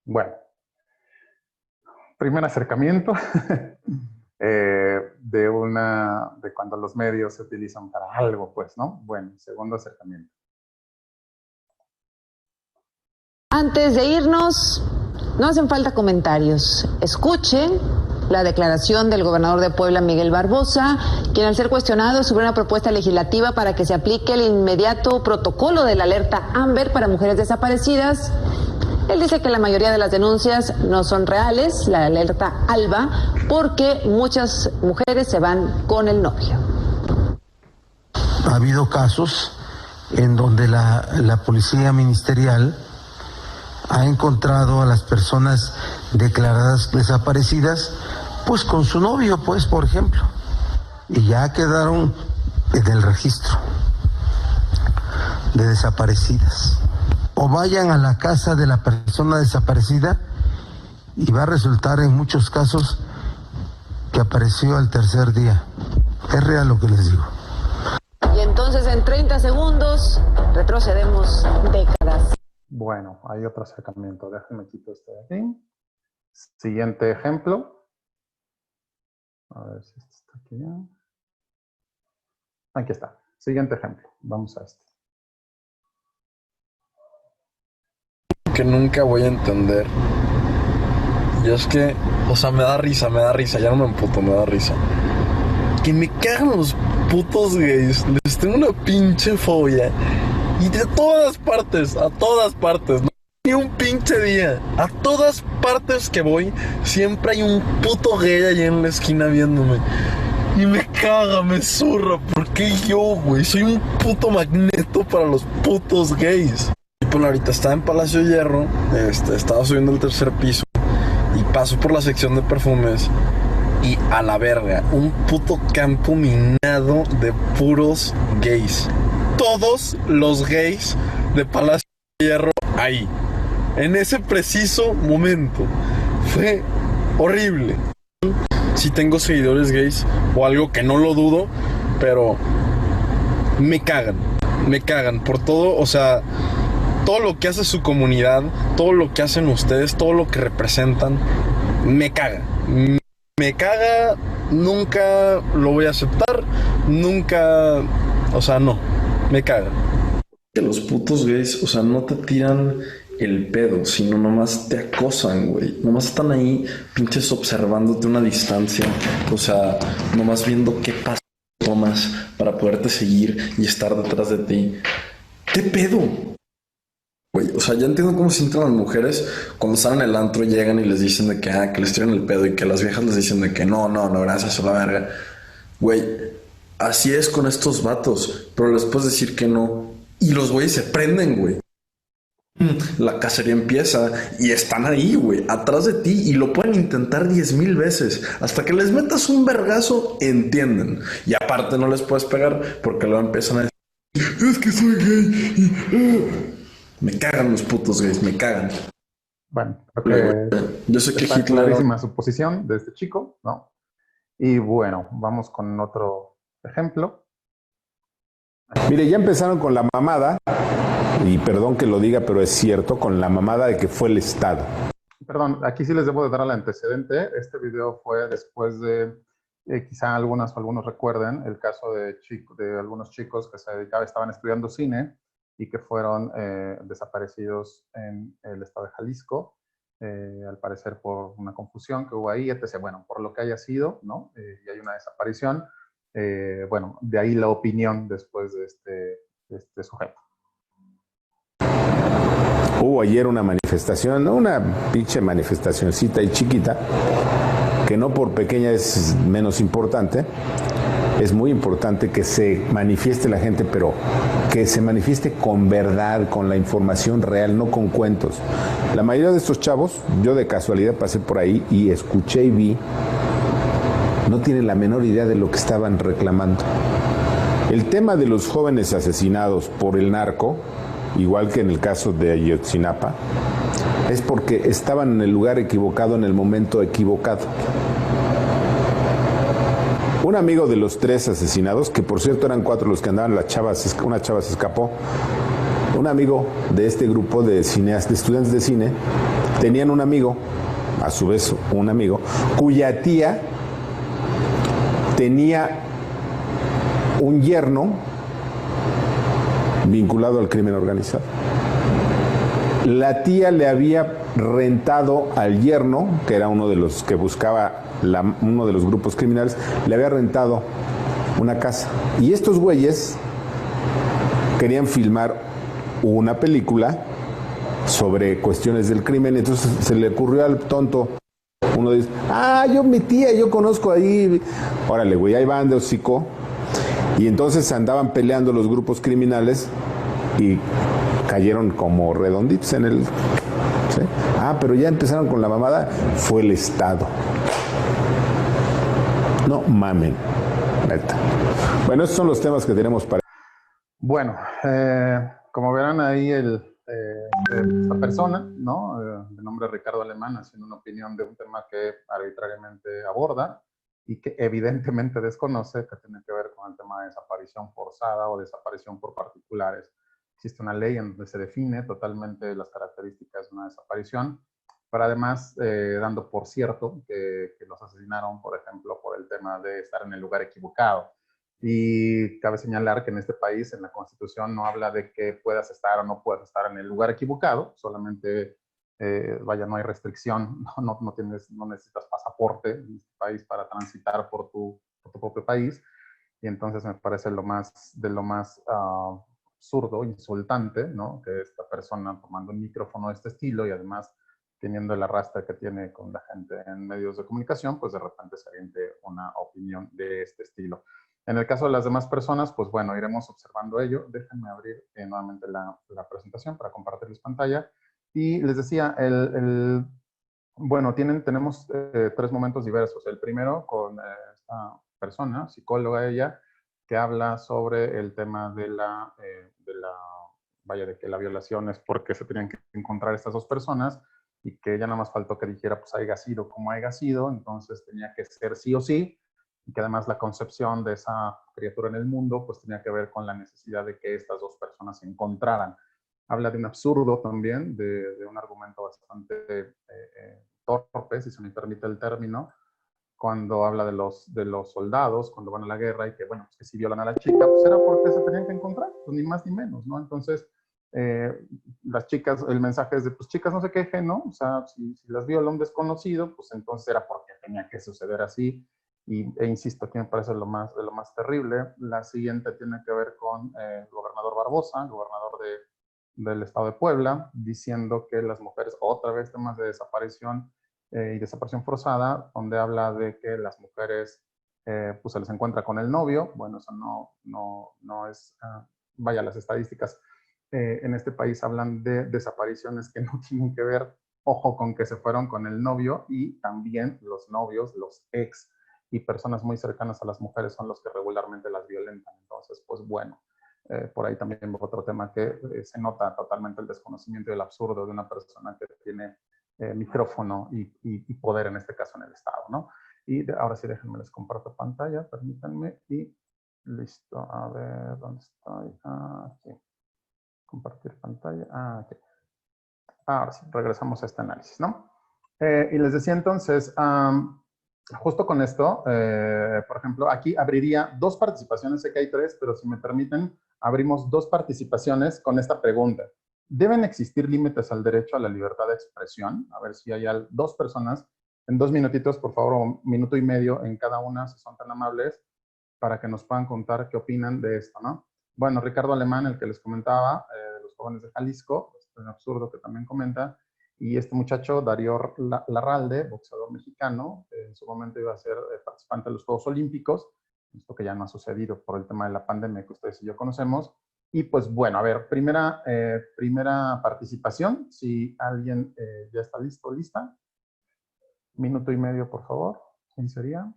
Bueno, primer acercamiento de cuando los medios se utilizan para algo, pues, ¿no? Bueno, segundo acercamiento. Antes de irnos, no hacen falta comentarios. Escuchen la declaración del gobernador de Puebla, Miguel Barbosa, quien al ser cuestionado sobre una propuesta legislativa para que se aplique el inmediato protocolo de la alerta Amber para mujeres desaparecidas, él dice que la mayoría de las denuncias no son reales, la alerta Alba, porque muchas mujeres se van con el novio. Ha habido casos en donde la policía ministerial ha encontrado a las personas declaradas desaparecidas, pues con su novio, pues, por ejemplo, y ya quedaron en el registro de desaparecidas. O vayan a la casa de la persona desaparecida y va a resultar en muchos casos que apareció al tercer día. Es real lo que les digo. Y entonces en 30 segundos retrocedemos décadas. Bueno, hay otro acercamiento. Déjenme quitar este de aquí. Siguiente ejemplo. A ver si esto está aquí ya. Aquí está. Siguiente ejemplo. Vamos a este. Que nunca voy a entender. Y es que, o sea, me da risa, ya no me emputo, me da risa. Que me cagan los putos gays, les tengo una pinche fobia. Y de todas partes, a todas partes, no hay ni un pinche día. A todas partes que voy, siempre hay un puto gay allí en la esquina viéndome. Y me caga, me zurra. ¿Por qué yo, güey? Soy un puto magneto para los putos gays. Y pues ahorita estaba en Palacio de Hierro, estaba subiendo al tercer piso y paso por la sección de perfumes y a la verga, un puto campo minado de puros gays. Todos los gays de Palacio de Hierro ahí. En ese preciso momento. Fue horrible. Si tengo seguidores gays o algo que no lo dudo, pero me cagan por todo, o sea, todo lo que hace su comunidad, todo lo que hacen ustedes, todo lo que representan, me caga, nunca lo voy a aceptar, nunca, o sea, no, me caga. Que los putos gays, o sea, no te tiran el pedo, sino nomás te acosan, güey. Nomás están ahí, pinches, observándote a una distancia. O sea, nomás viendo qué paso tomas para poderte seguir y estar detrás de ti. ¿Qué pedo? Güey, o sea, ya entiendo cómo se sienten las mujeres cuando están en el antro y llegan y les dicen de que les tiran el pedo y que las viejas les dicen de que no, gracias a la verga. Güey, así es con estos vatos, pero les puedes decir que no. Y los güeyes se prenden, güey. La cacería empieza y están ahí, güey, atrás de ti y lo pueden intentar 10,000 veces. Hasta que les metas un vergazo, entienden. Y aparte no les puedes pegar porque luego empiezan a decir, es que soy gay. Me cagan los putos gays, me cagan. Bueno, creo que yo sé que está Hitler... clarísima su posición de este chico, ¿no? Y bueno, vamos con otro ejemplo. Mire, ya empezaron con la mamada, y perdón que lo diga, pero es cierto, con la mamada de que fue el Estado. Perdón, aquí sí les debo de dar el antecedente. Este video fue después de, quizá algunas o algunos recuerden, el caso de algunos chicos que estaban estudiando cine y que fueron desaparecidos en el estado de Jalisco, al parecer por una confusión que hubo ahí, etc. Bueno, por lo que haya sido, ¿no? Y hay una desaparición. Bueno, de ahí la opinión después de este sujeto. Hubo ayer una manifestación, una pinche manifestacioncita y chiquita, que no por pequeña es menos importante. Es muy importante que se manifieste la gente, pero que se manifieste con verdad, con la información real, no con cuentos. La mayoría de estos chavos, yo de casualidad pasé por ahí y escuché y vi, no tienen la menor idea de lo que estaban reclamando. El tema de los jóvenes asesinados por el narco, igual que en el caso de Ayotzinapa, es porque estaban en el lugar equivocado en el momento equivocado. Un amigo de los 3 asesinados, que por cierto eran 4 los que andaban, una chava se escapó. Un amigo de este grupo de cineastas, de estudiantes de cine, tenían un amigo, a su vez un amigo, cuya tía tenía un yerno vinculado al crimen organizado. La tía le había rentado al yerno, que era uno de los que buscaba uno de los grupos criminales, le había rentado una casa. Y estos güeyes querían filmar una película sobre cuestiones del crimen. Entonces se le ocurrió al tonto, uno dice, mi tía, yo conozco ahí. Órale, güey, ahí van de hocico. Y entonces andaban peleando los grupos criminales y cayeron como redonditos en el... ¿sí? Pero ya empezaron con la mamada. Fue el Estado. No mamen, neta. Bueno, estos son los temas que tenemos para... Bueno, como verán ahí esta persona, ¿no? De nombre Ricardo Alemán, haciendo una opinión de un tema que arbitrariamente aborda y que evidentemente desconoce, que tiene que ver con el tema de desaparición forzada o desaparición por particulares. Existe una ley en donde se define totalmente las características de una desaparición, pero además dando por cierto que los asesinaron, por ejemplo, por el tema de estar en el lugar equivocado. Y cabe señalar que en este país, en la Constitución, no habla de que puedas estar o no puedas estar en el lugar equivocado, solamente, no hay restricción, no necesitas pasaporte en este país para transitar por tu propio país, y entonces me parece lo más absurdo, insultante, ¿no? Que esta persona tomando un micrófono de este estilo y además teniendo el arrastre que tiene con la gente en medios de comunicación, pues de repente se aviente una opinión de este estilo. En el caso de las demás personas, pues bueno, iremos observando ello. Déjenme abrir nuevamente la presentación para compartirles pantalla. Y les decía, bueno, tenemos 3 momentos diversos. El primero con esta persona, psicóloga ella, que habla sobre el tema de que la violación es porque se tenían que encontrar estas 2 personas y que ya nada más faltó que dijera, pues haya sido como haya sido, entonces tenía que ser sí o sí, y que además la concepción de esa criatura en el mundo, pues tenía que ver con la necesidad de que estas 2 personas se encontraran. Habla de un absurdo también, de un argumento bastante torpe, si se me permite el término, cuando habla de los soldados, cuando van a la guerra y que, bueno, pues que si violan a la chica, pues era porque se tenían que encontrar, pues ni más ni menos, ¿no? Entonces, las chicas, el mensaje es de, pues chicas no se quejen, ¿no? O sea, si las viola un desconocido, pues entonces era porque tenía que suceder así. Insisto, aquí me parece de lo más terrible. La siguiente tiene que ver con el gobernador Barbosa, el gobernador del estado de Puebla, diciendo que las mujeres, otra vez temas de desaparición y desaparición forzada, donde habla de que las mujeres pues se les encuentra con el novio. Bueno, eso no es, vaya, las estadísticas en este país hablan de desapariciones que no tienen que ver, ojo, con que se fueron con el novio, y también los novios, los ex y personas muy cercanas a las mujeres son los que regularmente las violentan. Entonces, pues bueno, por ahí también otro tema que se nota totalmente el desconocimiento y el absurdo de una persona que tiene micrófono y poder, en este caso en el Estado, ¿no? Y ahora sí, déjenme les comparto pantalla, permítanme, y listo. A ver, ¿dónde estoy? Aquí. Compartir pantalla. Aquí. Ahora sí, regresamos a este análisis, ¿no? Y les decía entonces, justo con esto, por ejemplo, aquí abriría 2 participaciones, sé que hay 3, pero si me permiten, abrimos 2 participaciones con esta pregunta. ¿Deben existir límites al derecho a la libertad de expresión? A ver si hay 2 personas, en 2 minutitos, por favor, o 1 minuto y medio en cada una, si son tan amables, para que nos puedan contar qué opinan de esto, ¿no? Bueno, Ricardo Alemán, el que les comentaba, de los jóvenes de Jalisco, es un absurdo que también comenta, y este muchacho, Darío Larralde, boxeador mexicano, en su momento iba a ser participante de los Juegos Olímpicos, esto que ya no ha sucedido por el tema de la pandemia que ustedes y yo conocemos. Y pues bueno, a ver, primera participación, si alguien ya está listo, lista. 1 minuto y medio, por favor. ¿Quién sería?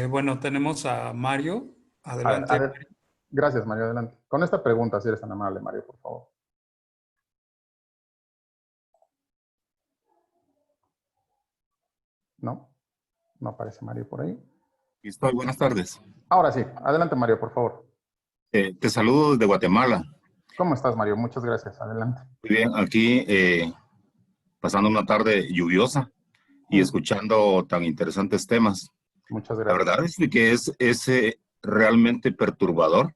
Bueno, tenemos a Mario. Adelante. Gracias, Mario, adelante. Con esta pregunta, si eres tan amable, Mario, por favor. No aparece Mario por ahí. Estoy, buenas tardes. Ahora sí, adelante, Mario, por favor. Te saludo desde Guatemala. ¿Cómo estás, Mario? Muchas gracias, adelante. Muy bien, aquí pasando una tarde lluviosa y escuchando tan interesantes temas. Muchas gracias. La verdad es que es realmente perturbador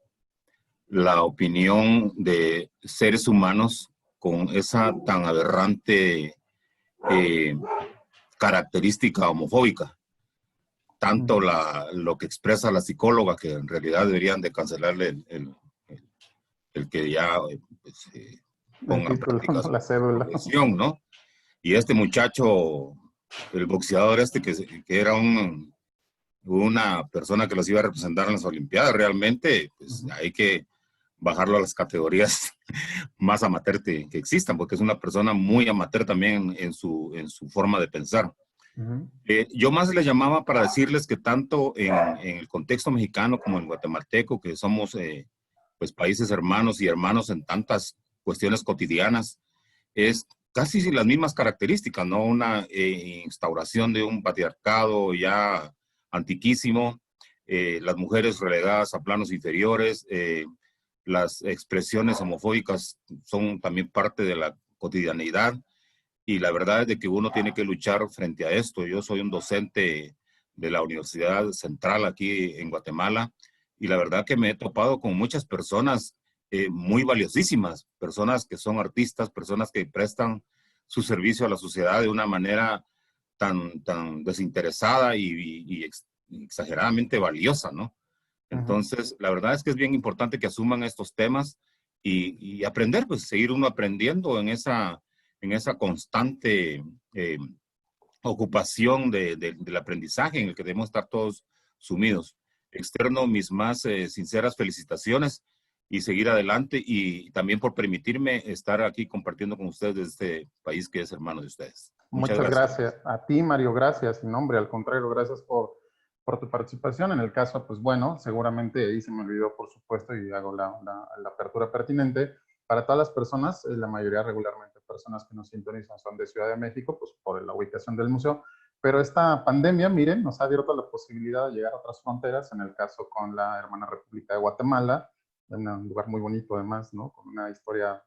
la opinión de seres humanos con esa tan aberrante característica homofóbica. Tanto lo que expresa la psicóloga, que en realidad deberían de cancelarle el que ya ponga en práctica la cédula, ¿no? Y este muchacho, el boxeador que era una persona que los iba a representar en las Olimpiadas, realmente pues, hay que bajarlo a las categorías más amateur que existan, porque es una persona muy amateur también en su forma de pensar. Yo más les llamaba para decirles que tanto en el contexto mexicano como en guatemalteco, que somos pues países hermanos y hermanos en tantas cuestiones cotidianas, es casi las mismas características, ¿no? Una instauración de un patriarcado ya antiquísimo, las mujeres relegadas a planos inferiores, las expresiones homofóbicas son también parte de la cotidianidad. Y la verdad es de que uno tiene que luchar frente a esto. Yo soy un docente de la Universidad Central aquí en Guatemala y la verdad que me he topado con muchas personas muy valiosísimas, personas que son artistas, personas que prestan su servicio a la sociedad de una manera tan desinteresada y exageradamente valiosa, ¿no? Entonces, la verdad es que es bien importante que asuman estos temas y aprender, pues seguir uno aprendiendo en en esa constante ocupación del aprendizaje en el que debemos estar todos sumidos. Externo mis más sinceras felicitaciones y seguir adelante, y también por permitirme estar aquí compartiendo con ustedes desde este país que es hermano de ustedes. Muchas gracias. A ti, Mario, gracias. En nombre, al contrario, gracias por tu participación. En el caso, pues bueno, seguramente ahí se me olvidó, por supuesto, y hago la apertura pertinente. Para todas las personas, la mayoría regularmente personas que nos sintonizan son de Ciudad de México, pues por la ubicación del museo. Pero esta pandemia, miren, nos ha abierto la posibilidad de llegar a otras fronteras, en el caso con la hermana República de Guatemala, en un lugar muy bonito además, ¿no? Con una historia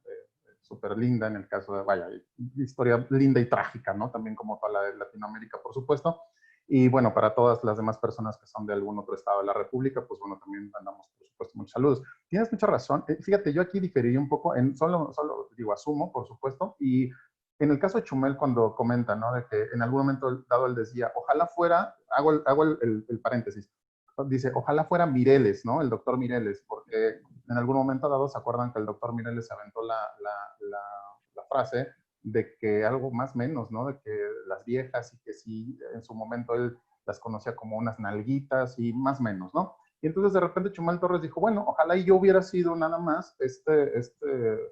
súper linda, en el caso de, vaya, historia linda y trágica, ¿no? También como toda la de Latinoamérica, por supuesto. Y bueno, para todas las demás personas que son de algún otro estado de la República, pues bueno, también mandamos, por supuesto, muchos saludos. Tienes mucha razón. Fíjate, yo aquí diferiría un poco, solo digo, asumo, por supuesto, y en el caso de Chumel, cuando comenta, ¿no? De que en algún momento dado él decía, ojalá fuera, hago el paréntesis, dice, ojalá fuera Mireles, ¿no? El doctor Mireles, porque en algún momento dado se acuerdan que el doctor Mireles aventó la frase de que algo más menos, ¿no? De que las viejas y que sí, en su momento él las conocía como unas nalguitas y más menos, ¿no? Y entonces de repente Chumel Torres dijo, bueno, ojalá y yo hubiera sido nada más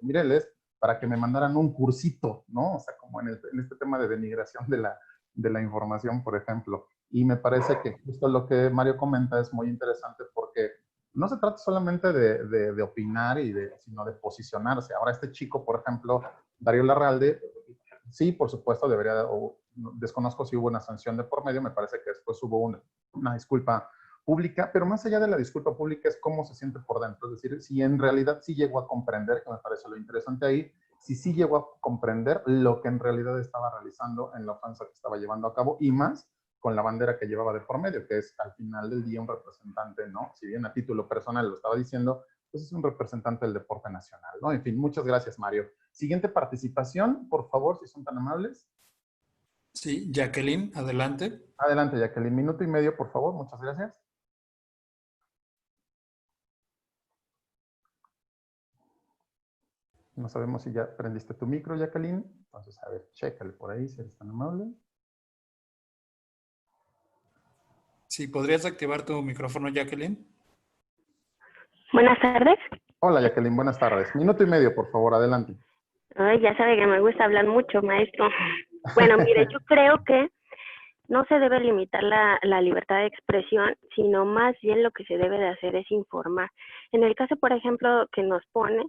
Mireles para que me mandaran un cursito, ¿no? O sea, como en este tema de denigración de la información, por ejemplo. Y me parece que justo lo que Mario comenta es muy interesante porque no se trata solamente de opinar, sino de posicionarse. Ahora este chico, por ejemplo, Darío Larralde, sí, por supuesto, desconozco si hubo una sanción de por medio, me parece que después hubo una disculpa pública, pero más allá de la disculpa pública es cómo se siente por dentro, es decir, si en realidad sí llegó a comprender, que me parece lo interesante ahí, si sí llegó a comprender lo que en realidad estaba realizando en la ofensa que estaba llevando a cabo, y más con la bandera que llevaba de por medio, que es al final del día un representante, ¿no? Si bien a título personal lo estaba diciendo, pues es un representante del deporte nacional, ¿no? En fin, muchas gracias, Mario. Siguiente participación, por favor, si son tan amables. Sí, Jacqueline, adelante. Adelante, Jacqueline. Minuto y medio, por favor. Muchas gracias. No sabemos si ya prendiste tu micro, Jacqueline. Entonces, a ver, chécale por ahí si eres tan amable. Sí, ¿podrías activar tu micrófono, Jacqueline? Buenas tardes. Hola, Jacqueline, buenas tardes. Minuto y medio, por favor, adelante. Ay, ya sabe que me gusta hablar mucho, maestro. Bueno, mire, yo creo que no se debe limitar la libertad de expresión, sino más bien lo que se debe de hacer es informar. En el caso, por ejemplo, que nos pone,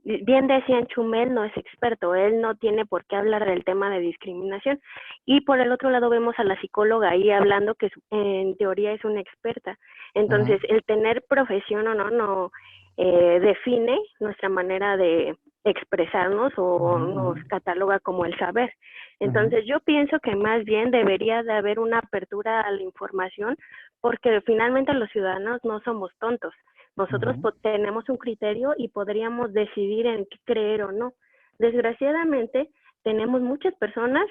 bien decían, Chumel no es experto, él no tiene por qué hablar del tema de discriminación. Y por el otro lado vemos a la psicóloga ahí hablando que en teoría es una experta. Entonces, el tener profesión o no define nuestra manera de expresarnos o nos cataloga como el saber. Entonces, yo pienso que más bien debería de haber una apertura a la información, porque finalmente los ciudadanos no somos tontos. Nosotros tenemos un criterio y podríamos decidir en qué creer o no. Desgraciadamente, tenemos muchas personas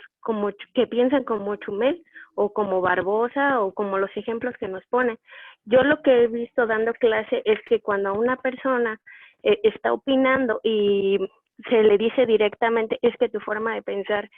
que piensan como Chumel o como Barbosa o como los ejemplos que nos ponen. Yo lo que he visto dando clase es que cuando una persona está opinando y se le dice directamente es que tu forma de pensar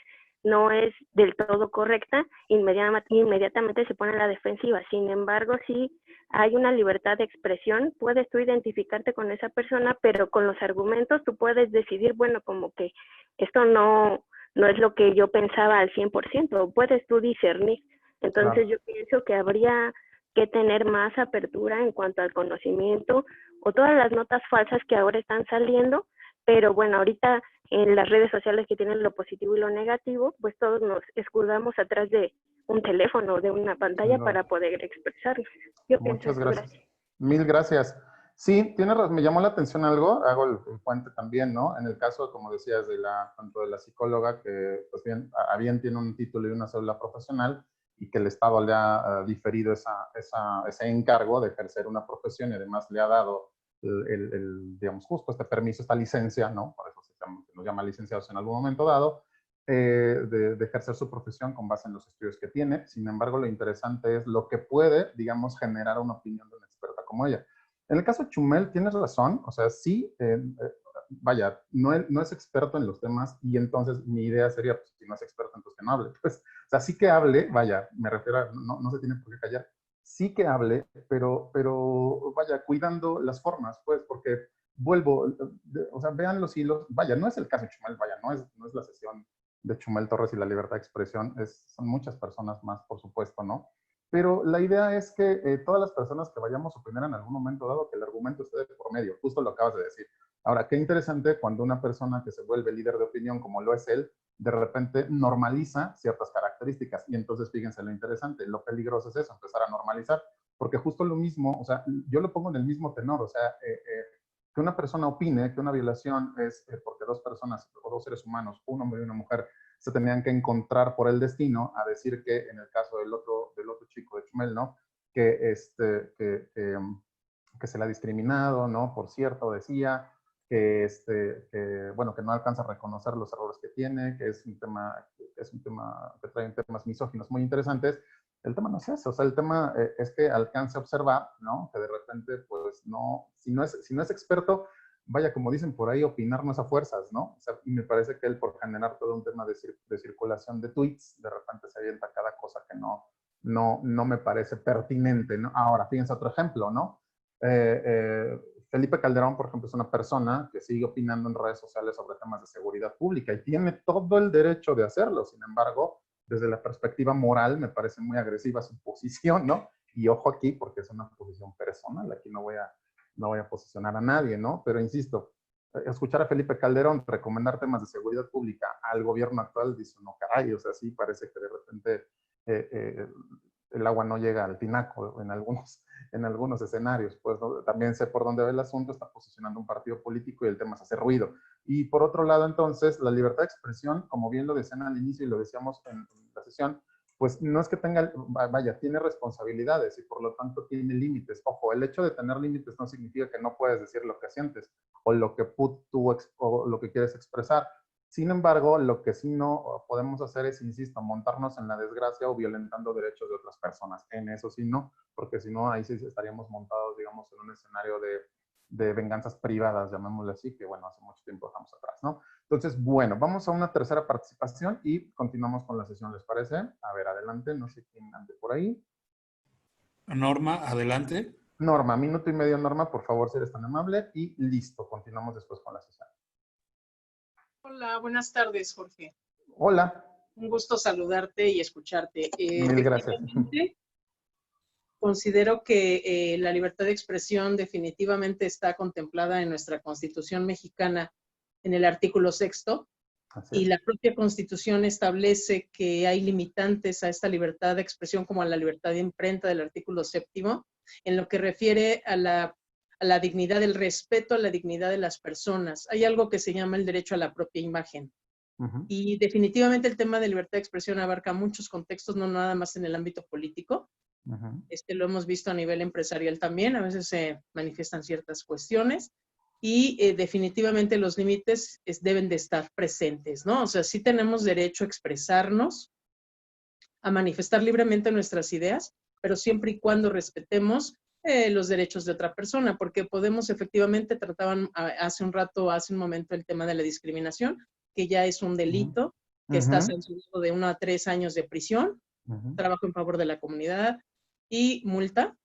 no es del todo correcta, inmediatamente se pone a la defensiva. Sin embargo, si hay una libertad de expresión, puedes tú identificarte con esa persona, pero con los argumentos tú puedes decidir, bueno, como que esto no es lo que yo pensaba al 100%, puedes tú discernir. Entonces yo pienso que habría que tener más apertura en cuanto al conocimiento o todas las notas falsas que ahora están saliendo, pero bueno, ahorita en las redes sociales que tienen lo positivo y lo negativo, pues todos nos escudamos atrás de un teléfono o de una pantalla para poder expresarnos. Muchas gracias. Mil gracias. Sí, tienes razón, me llamó la atención algo, hago el puente también, ¿no? En el caso, como decías, tanto de la psicóloga, que pues bien tiene un título y una cédula profesional, y que el Estado le ha diferido ese encargo de ejercer una profesión y además le ha dado digamos, justo este permiso, esta licencia, ¿no? Por eso nos llama licenciados en algún momento dado, de ejercer su profesión con base en los estudios que tiene. Sin embargo, lo interesante es lo que puede, digamos, generar una opinión de una experta como ella. En el caso de Chumel, tienes razón, o sea, sí, vaya, no es experto en los temas y entonces mi idea sería, pues, si no es experto, entonces que no hable. Pues, o sea, sí que hable, vaya, me refiero a, no se tiene por qué callar, sí que hable, pero vaya, cuidando las formas, pues, porque vuelvo, o sea, vean los hilos, vaya, no es el caso de Chumel, vaya, no es la sesión de Chumel Torres y la libertad de expresión, son muchas personas más, por supuesto, ¿no? Pero la idea es que todas las personas que vayamos a opinar en algún momento dado, que el argumento esté de por medio, justo lo acabas de decir. Ahora, qué interesante cuando una persona que se vuelve líder de opinión, como lo es él, de repente normaliza ciertas características. Y entonces, fíjense lo interesante, lo peligroso es eso, empezar a normalizar. Porque justo lo mismo, o sea, yo lo pongo en el mismo tenor, o sea, que una persona opine que una violación es porque dos personas o dos seres humanos, un hombre y una mujer, se tenían que encontrar por el destino, a decir que en el caso del otro chico de Chumel, ¿no? Que se le ha discriminado, ¿no? Por cierto, decía bueno, que no alcanza a reconocer los errores que tiene, que es un tema que trae temas misóginos muy interesantes. El tema no es eso, o sea, el tema es que alcance a observar, ¿no? Que de repente, pues, no, si no es experto, vaya, como dicen por ahí, opinar no es a fuerzas, ¿no? O sea, y me parece que él, por generar todo un tema de circulación de tweets, de repente se avienta cada cosa que no me parece pertinente, ¿no? Ahora, fíjense otro ejemplo, ¿no? Felipe Calderón, por ejemplo, es una persona que sigue opinando en redes sociales sobre temas de seguridad pública y tiene todo el derecho de hacerlo. Sin embargo, desde la perspectiva moral, me parece muy agresiva su posición, ¿no? Y ojo aquí, porque es una posición personal, aquí no voy a posicionar a nadie, ¿no? Pero insisto, escuchar a Felipe Calderón recomendar temas de seguridad pública al gobierno actual, dice, no, caray, o sea, sí parece que de repente el agua no llega al tinaco en algunos escenarios. Pues ¿no? También sé por dónde va el asunto, está posicionando un partido político y el tema se hace ruido. Y por otro lado, entonces, la libertad de expresión, como bien lo decían al inicio y lo decíamos en la sesión, pues no es que tenga, vaya, tiene responsabilidades y por lo tanto tiene límites. Ojo, el hecho de tener límites no significa que no puedes decir lo que sientes o lo que o lo que quieres expresar. Sin embargo, lo que sí no podemos hacer es, insisto, montarnos en la desgracia o violentando derechos de otras personas. En eso sí no, porque si no, ahí sí estaríamos montados, digamos, en un escenario de venganzas privadas, llamémosle así, que bueno, hace mucho tiempo dejamos atrás, ¿no? Entonces, bueno, vamos a una tercera participación y continuamos con la sesión, ¿les parece? A ver, adelante, no sé quién ande por ahí. Norma, adelante. Norma, minuto y medio, Norma, por favor, si eres tan amable. Y listo, continuamos después con la sesión. Hola, buenas tardes, Jorge. Hola. Un gusto saludarte y escucharte. Mil gracias. Considero que la libertad de expresión definitivamente está contemplada en nuestra Constitución mexicana en el artículo 6º. Y la propia Constitución establece que hay limitantes a esta libertad de expresión como a la libertad de imprenta del artículo 7º, en lo que refiere a la dignidad, el respeto a la dignidad de las personas. Hay algo que se llama el derecho a la propia imagen. Y definitivamente el tema de libertad de expresión abarca muchos contextos, no nada más en el ámbito político. Lo hemos visto a nivel empresarial también, a veces se manifiestan ciertas cuestiones y definitivamente los límites deben de estar presentes, ¿no? O sea, sí tenemos derecho a expresarnos, a manifestar libremente nuestras ideas, pero siempre y cuando respetemos los derechos de otra persona, porque podemos efectivamente, trataban hace un momento el tema de la discriminación, que ya es un delito, que está sancionado de 1 a 3 años de prisión, trabajo en favor de la comunidad y multa.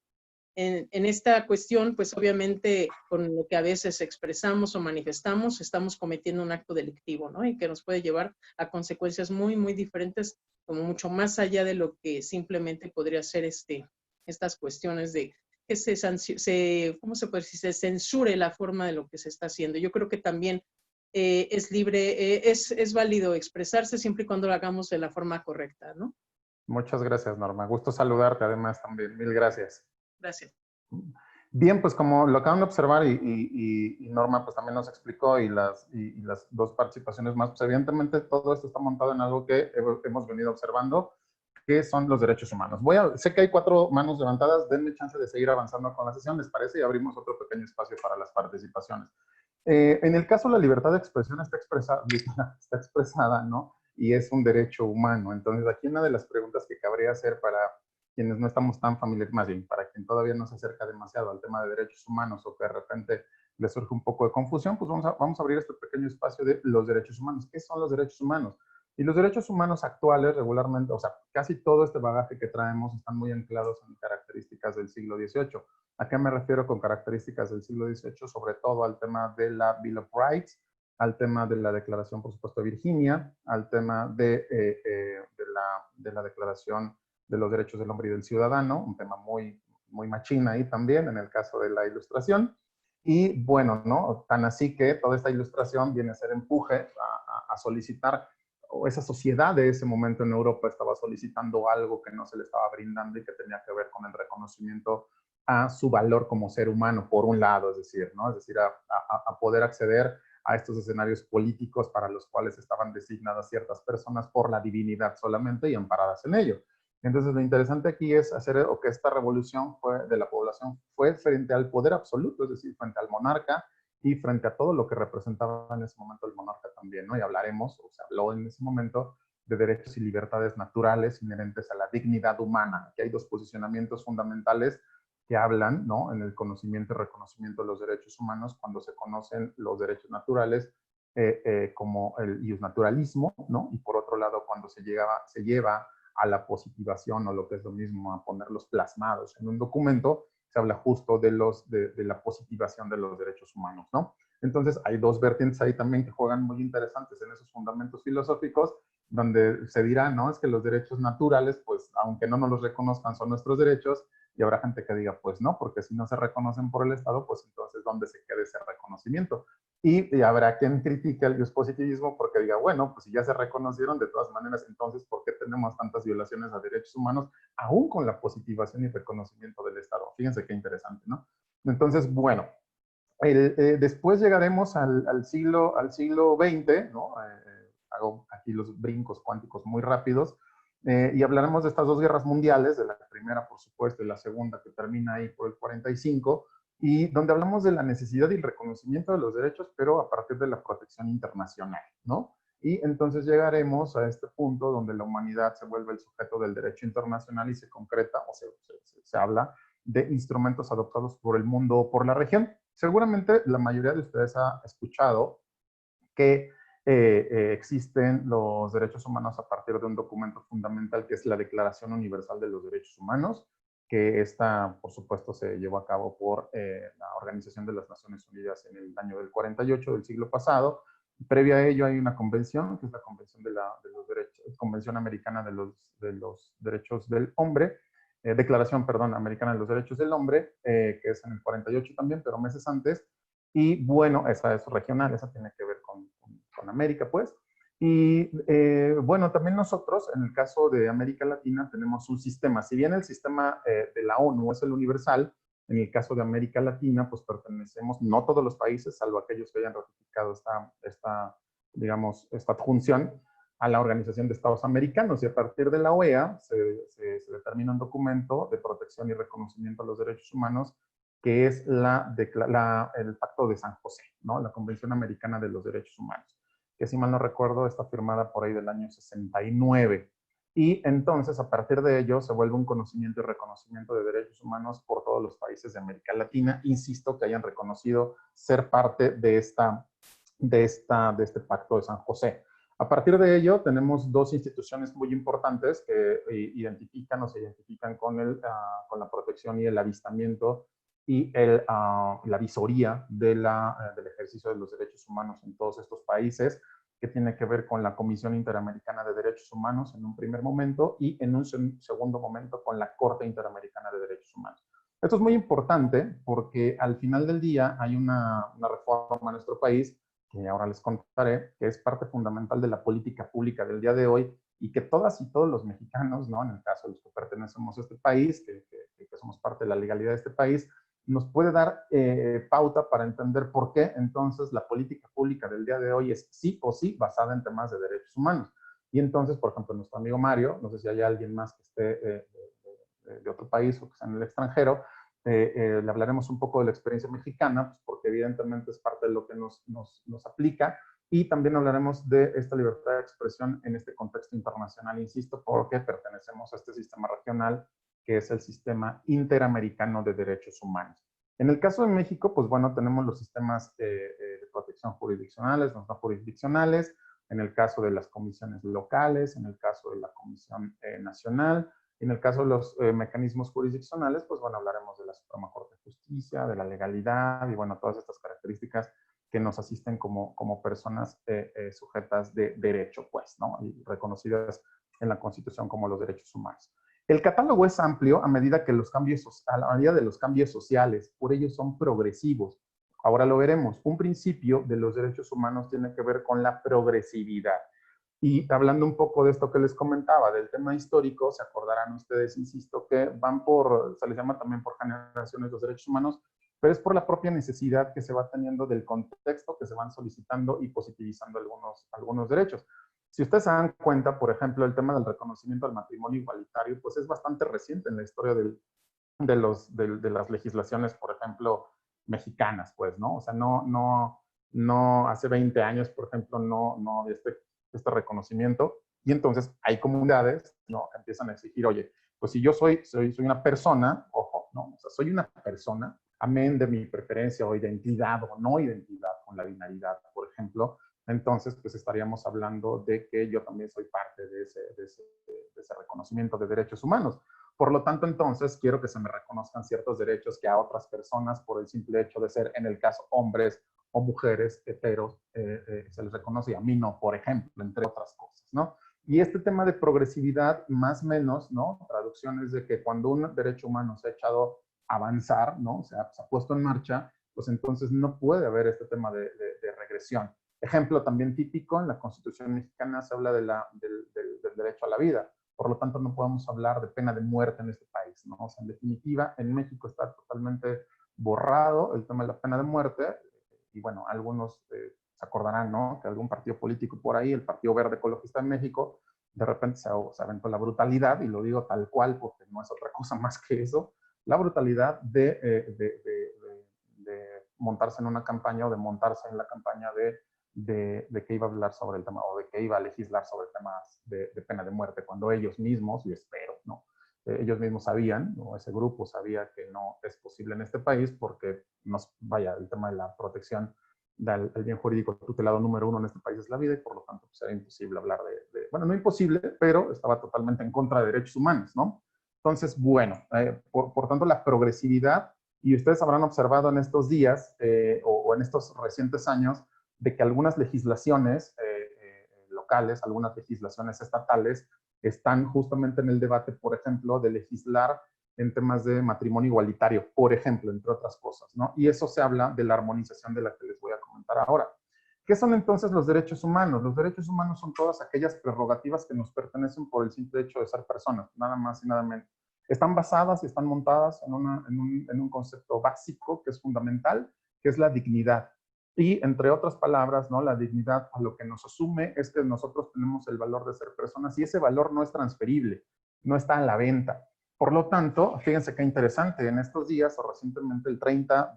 En esta cuestión, pues obviamente con lo que a veces expresamos o manifestamos, estamos cometiendo un acto delictivo, ¿no? Y que nos puede llevar a consecuencias muy, muy diferentes, como mucho más allá de lo que simplemente podría ser estas cuestiones de que ¿cómo se puede decir? Se censure la forma de lo que se está haciendo. Yo creo que también es libre, es válido expresarse siempre y cuando lo hagamos de la forma correcta, ¿no? Muchas gracias, Norma. Gusto saludarte además también. Mil gracias. Gracias. Bien, pues como lo acaban de observar y Norma pues también nos explicó y las dos participaciones más, pues evidentemente todo esto está montado en algo que hemos venido observando, que son los derechos humanos. Sé que hay 4 manos levantadas, denme chance de seguir avanzando con la sesión, ¿les parece? Y abrimos otro pequeño espacio para las participaciones. En el caso de la libertad de expresión está expresada, ¿no? Y es un derecho humano. Entonces, aquí una de las preguntas que cabría hacer para quienes no estamos tan familiarizados, más bien, para quien todavía no se acerca demasiado al tema de derechos humanos o que de repente les surge un poco de confusión, pues vamos a abrir este pequeño espacio de los derechos humanos. ¿Qué son los derechos humanos? Y los derechos humanos actuales regularmente, o sea, casi todo este bagaje que traemos están muy anclados en características del siglo XVIII. ¿A qué me refiero con características del siglo XVIII? Sobre todo al tema de la Bill of Rights, al tema de la Declaración, por supuesto, de Virginia, al tema de la Declaración de los Derechos del Hombre y del Ciudadano, un tema muy machín ahí también en el caso de la Ilustración. Y bueno, ¿no? Tan así que toda esta Ilustración viene a ser empuje a solicitar, o esa sociedad de ese momento en Europa estaba solicitando algo que no se le estaba brindando y que tenía que ver con el reconocimiento a su valor como ser humano, por un lado, es decir, ¿no? Es decir, a poder acceder a estos escenarios políticos para los cuales estaban designadas ciertas personas por la divinidad solamente y amparadas en ello. Entonces, lo interesante aquí es hacer, o que esta revolución de la población fue frente al poder absoluto, es decir, frente al monarca y frente a todo lo que representaba en ese momento el monarca también, ¿no? Y hablaremos, o se habló en ese momento, de derechos y libertades naturales inherentes a la dignidad humana. Aquí hay dos posicionamientos fundamentales que hablan, ¿no? En el conocimiento y reconocimiento de los derechos humanos, cuando se conocen los derechos naturales como el iusnaturalismo, ¿no? Y por otro lado, cuando se lleva a la positivación, o lo que es lo mismo, a ponerlos plasmados en un documento, se habla justo de la positivación de los derechos humanos, ¿no? Entonces, hay dos vertientes ahí también que juegan muy interesantes en esos fundamentos filosóficos, donde se dirá, ¿no? Es que los derechos naturales, pues, aunque no nos los reconozcan, son nuestros derechos, y habrá gente que diga, pues no, porque si no se reconocen por el Estado, pues entonces, ¿dónde se queda ese reconocimiento? Y habrá quien critique el positivismo porque diga, bueno, pues si ya se reconocieron de todas maneras, entonces, ¿por qué tenemos tantas violaciones a derechos humanos, aún con la positivación y reconocimiento del Estado? Fíjense qué interesante, ¿no? Entonces, bueno, después llegaremos al siglo XX, ¿no? Hago aquí los brincos cuánticos muy rápidos, y hablaremos de estas dos guerras mundiales, de la primera, por supuesto, y la segunda, que termina ahí por el 45, y donde hablamos de la necesidad y el reconocimiento de los derechos, pero a partir de la protección internacional, ¿no? Y entonces llegaremos a este punto donde la humanidad se vuelve el sujeto del derecho internacional y se concreta, o se habla de instrumentos adoptados por el mundo o por la región. Seguramente la mayoría de ustedes ha escuchado que existen los derechos humanos a partir de un documento fundamental que es la Declaración Universal de los Derechos Humanos, que esta, por supuesto, se llevó a cabo por la Organización de las Naciones Unidas en el año del 48 del siglo pasado. Previa a ello hay una convención, que es la Convención Convención Americana de los Derechos del Hombre, Declaración, perdón, Americana de los Derechos del Hombre, que es en el 48 también, pero meses antes. Y bueno, esa es regional, esa tiene que ver con América, pues. Y bueno, también nosotros, en el caso de América Latina, tenemos un sistema. Si bien el sistema de la ONU es el universal, en el caso de América Latina, pues pertenecemos, no todos los países, salvo aquellos que hayan ratificado digamos, esta adjunción a la Organización de Estados Americanos. Y a partir de la OEA se determina un documento de protección y reconocimiento a los derechos humanos, que es el Pacto de San José, ¿no? La Convención Americana de los Derechos Humanos, que si mal no recuerdo está firmada por ahí del año 69. Y entonces, a partir de ello, se vuelve un conocimiento y reconocimiento de derechos humanos por todos los países de América Latina, insisto, que hayan reconocido ser parte de este Pacto de San José. A partir de ello, tenemos dos instituciones muy importantes que se identifican con la protección y el avistamiento y la visoría del ejercicio de los derechos humanos en todos estos países, que tiene que ver con la Comisión Interamericana de Derechos Humanos en un primer momento y en un segundo momento con la Corte Interamericana de Derechos Humanos. Esto es muy importante porque al final del día hay una reforma en nuestro país, que ahora les contaré, que es parte fundamental de la política pública del día de hoy y que todas y todos los mexicanos, ¿no? En el caso de los que pertenecemos a este país, que somos parte de la legalidad de este país, nos puede dar pauta para entender por qué entonces la política pública del día de hoy es sí o sí basada en temas de derechos humanos. Y entonces, por ejemplo, nuestro amigo Mario, no sé si hay alguien más que esté de otro país o que esté en el extranjero, le hablaremos un poco de la experiencia mexicana, pues porque evidentemente es parte de lo que nos aplica, y también hablaremos de esta libertad de expresión en este contexto internacional, insisto, porque pertenecemos a este sistema regional que es el Sistema Interamericano de Derechos Humanos. En el caso de México, pues bueno, tenemos los sistemas de protección jurisdiccionales, no jurisdiccionales, en el caso de las comisiones locales, en el caso de la Comisión Nacional, en el caso de los mecanismos jurisdiccionales, pues bueno, hablaremos de la Suprema Corte de Justicia, de la legalidad y bueno, todas estas características que nos asisten como personas sujetas de derecho, pues, ¿no? Y reconocidas en la Constitución como los derechos humanos. El catálogo es amplio a medida que los cambios, a la medida de los cambios sociales, por ello son progresivos. Ahora lo veremos. Un principio de los derechos humanos tiene que ver con la progresividad. Y hablando un poco de esto que les comentaba, del tema histórico, se acordarán ustedes, insisto, que van por, se les llama también por generaciones los derechos humanos, pero es por la propia necesidad que se va teniendo del contexto que se van solicitando y positivizando algunos derechos. Si ustedes se dan cuenta, por ejemplo, el tema del reconocimiento al matrimonio igualitario, pues es bastante reciente en la historia de las legislaciones, por ejemplo, mexicanas, pues, ¿no? O sea, no hace 20 años, por ejemplo, no había este reconocimiento, y entonces hay comunidades, ¿no? Que empiezan a exigir, oye, pues si yo soy una persona, ojo, ¿no? O sea, soy una persona, amén de mi preferencia o identidad o no identidad con la binaridad, por ejemplo, entonces pues estaríamos hablando de que yo también soy parte de ese reconocimiento de derechos humanos. Por lo tanto, entonces, quiero que se me reconozcan ciertos derechos que a otras personas, por el simple hecho de ser, en el caso, hombres o mujeres heteros, se les reconoce y a mí no, por ejemplo, entre otras cosas, ¿no? Y este tema de progresividad, más o menos, ¿no? Traducciones de que cuando un derecho humano se ha echado a avanzar, ¿no? Se ha puesto en marcha, pues entonces no puede haber este tema de regresión. Ejemplo también típico, en la Constitución mexicana se habla del derecho a la vida. Por lo tanto, no podemos hablar de pena de muerte en este país, ¿no? O sea, en definitiva, en México está totalmente borrado el tema de la pena de muerte. Y bueno, algunos se acordarán, ¿no? Que algún partido político por ahí, el Partido Verde Ecologista en México, de repente se aventó la brutalidad, y lo digo tal cual porque no es otra cosa más que eso, la brutalidad de montarse en una campaña o de montarse en la campaña de que iba a hablar sobre el tema o de que iba a legislar sobre temas de pena de muerte, cuando ellos mismos, y espero, ¿no? Ellos mismos sabían, o ese grupo sabía que no es posible en este país porque, el tema de la protección del bien jurídico tutelado número 1 en este país es la vida, y por lo tanto pues era imposible hablar bueno, no imposible, pero estaba totalmente en contra de derechos humanos, ¿no? Entonces, bueno, por tanto la progresividad, y ustedes habrán observado en estos días o en estos recientes años, de que algunas legislaciones locales, algunas legislaciones estatales, están justamente en el debate, por ejemplo, de legislar en temas de matrimonio igualitario, por ejemplo, entre otras cosas, ¿no? Y eso se habla de la armonización de la que les voy a comentar ahora. ¿Qué son entonces los derechos humanos? Los derechos humanos son todas aquellas prerrogativas que nos pertenecen por el simple hecho de ser personas, nada más y nada menos. Están basadas y están montadas en un concepto básico que es fundamental, que es la dignidad. Y, entre otras palabras, ¿no? La dignidad a lo que nos asume es que nosotros tenemos el valor de ser personas, y ese valor no es transferible, no está a la venta. Por lo tanto, fíjense qué interesante, en estos días, o recientemente el 30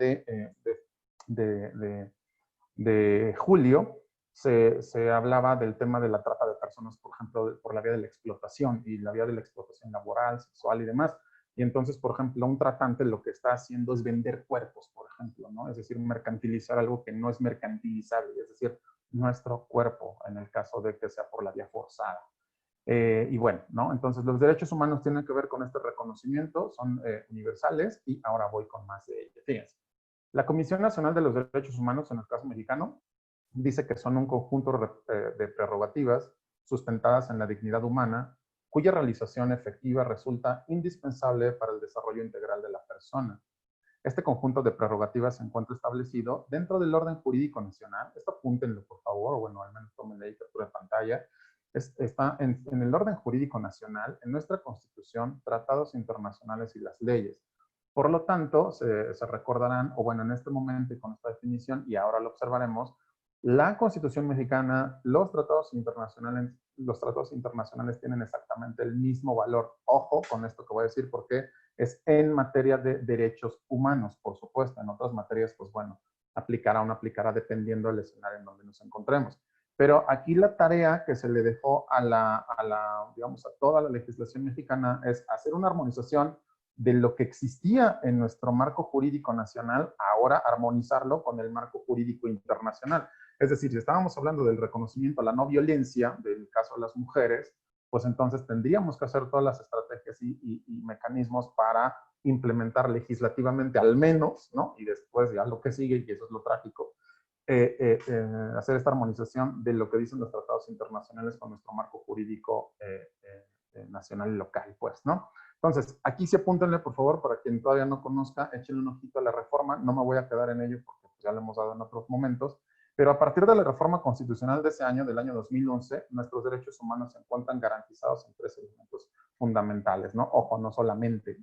de julio, se hablaba del tema de la trata de personas, por ejemplo, por la vía de la explotación, y la vía de la explotación laboral, sexual y demás. Y entonces, por ejemplo, un tratante lo que está haciendo es vender cuerpos, por ejemplo, ¿no? Es decir, mercantilizar algo que no es mercantilizable, es decir, nuestro cuerpo, en el caso de que sea por la vía forzada. Y bueno, ¿no? Entonces, los derechos humanos tienen que ver con este reconocimiento, son universales, y ahora voy con más de ellos. Fíjense, la Comisión Nacional de los Derechos Humanos, en el caso mexicano, dice que son un conjunto de prerrogativas sustentadas en la dignidad humana, cuya realización efectiva resulta indispensable para el desarrollo integral de la persona. Este conjunto de prerrogativas se encuentra establecido dentro del orden jurídico nacional. Esto apúntenlo, por favor, o bueno, al menos tomen la captura de pantalla. Está en el orden jurídico nacional, en nuestra Constitución, tratados internacionales y las leyes. Por lo tanto, se recordarán, o bueno, en este momento y con esta definición, y ahora lo observaremos, la Constitución mexicana, los tratados internacionales tienen exactamente el mismo valor. Ojo con esto que voy a decir, porque es en materia de derechos humanos, por supuesto. En otras materias, pues bueno, aplicará o no aplicará dependiendo del escenario en donde nos encontremos. Pero aquí la tarea que se le dejó digamos, a toda la legislación mexicana es hacer una armonización de lo que existía en nuestro marco jurídico nacional, ahora armonizarlo con el marco jurídico internacional. Es decir, si estábamos hablando del reconocimiento a la no violencia, del caso de las mujeres, pues entonces tendríamos que hacer todas las estrategias y mecanismos para implementar legislativamente al menos, ¿no? Y después ya lo que sigue, y eso es lo trágico, hacer esta armonización de lo que dicen los tratados internacionales con nuestro marco jurídico nacional y local, pues, ¿no? Entonces, aquí sí apúntenle, por favor, para quien todavía no conozca, échenle un ojito a la reforma. No me voy a quedar en ello porque pues, ya lo hemos dado en otros momentos. Pero a partir de la reforma constitucional de ese año, del año 2011, nuestros derechos humanos se encuentran garantizados en 3 elementos fundamentales, ¿no? Ojo, no solamente.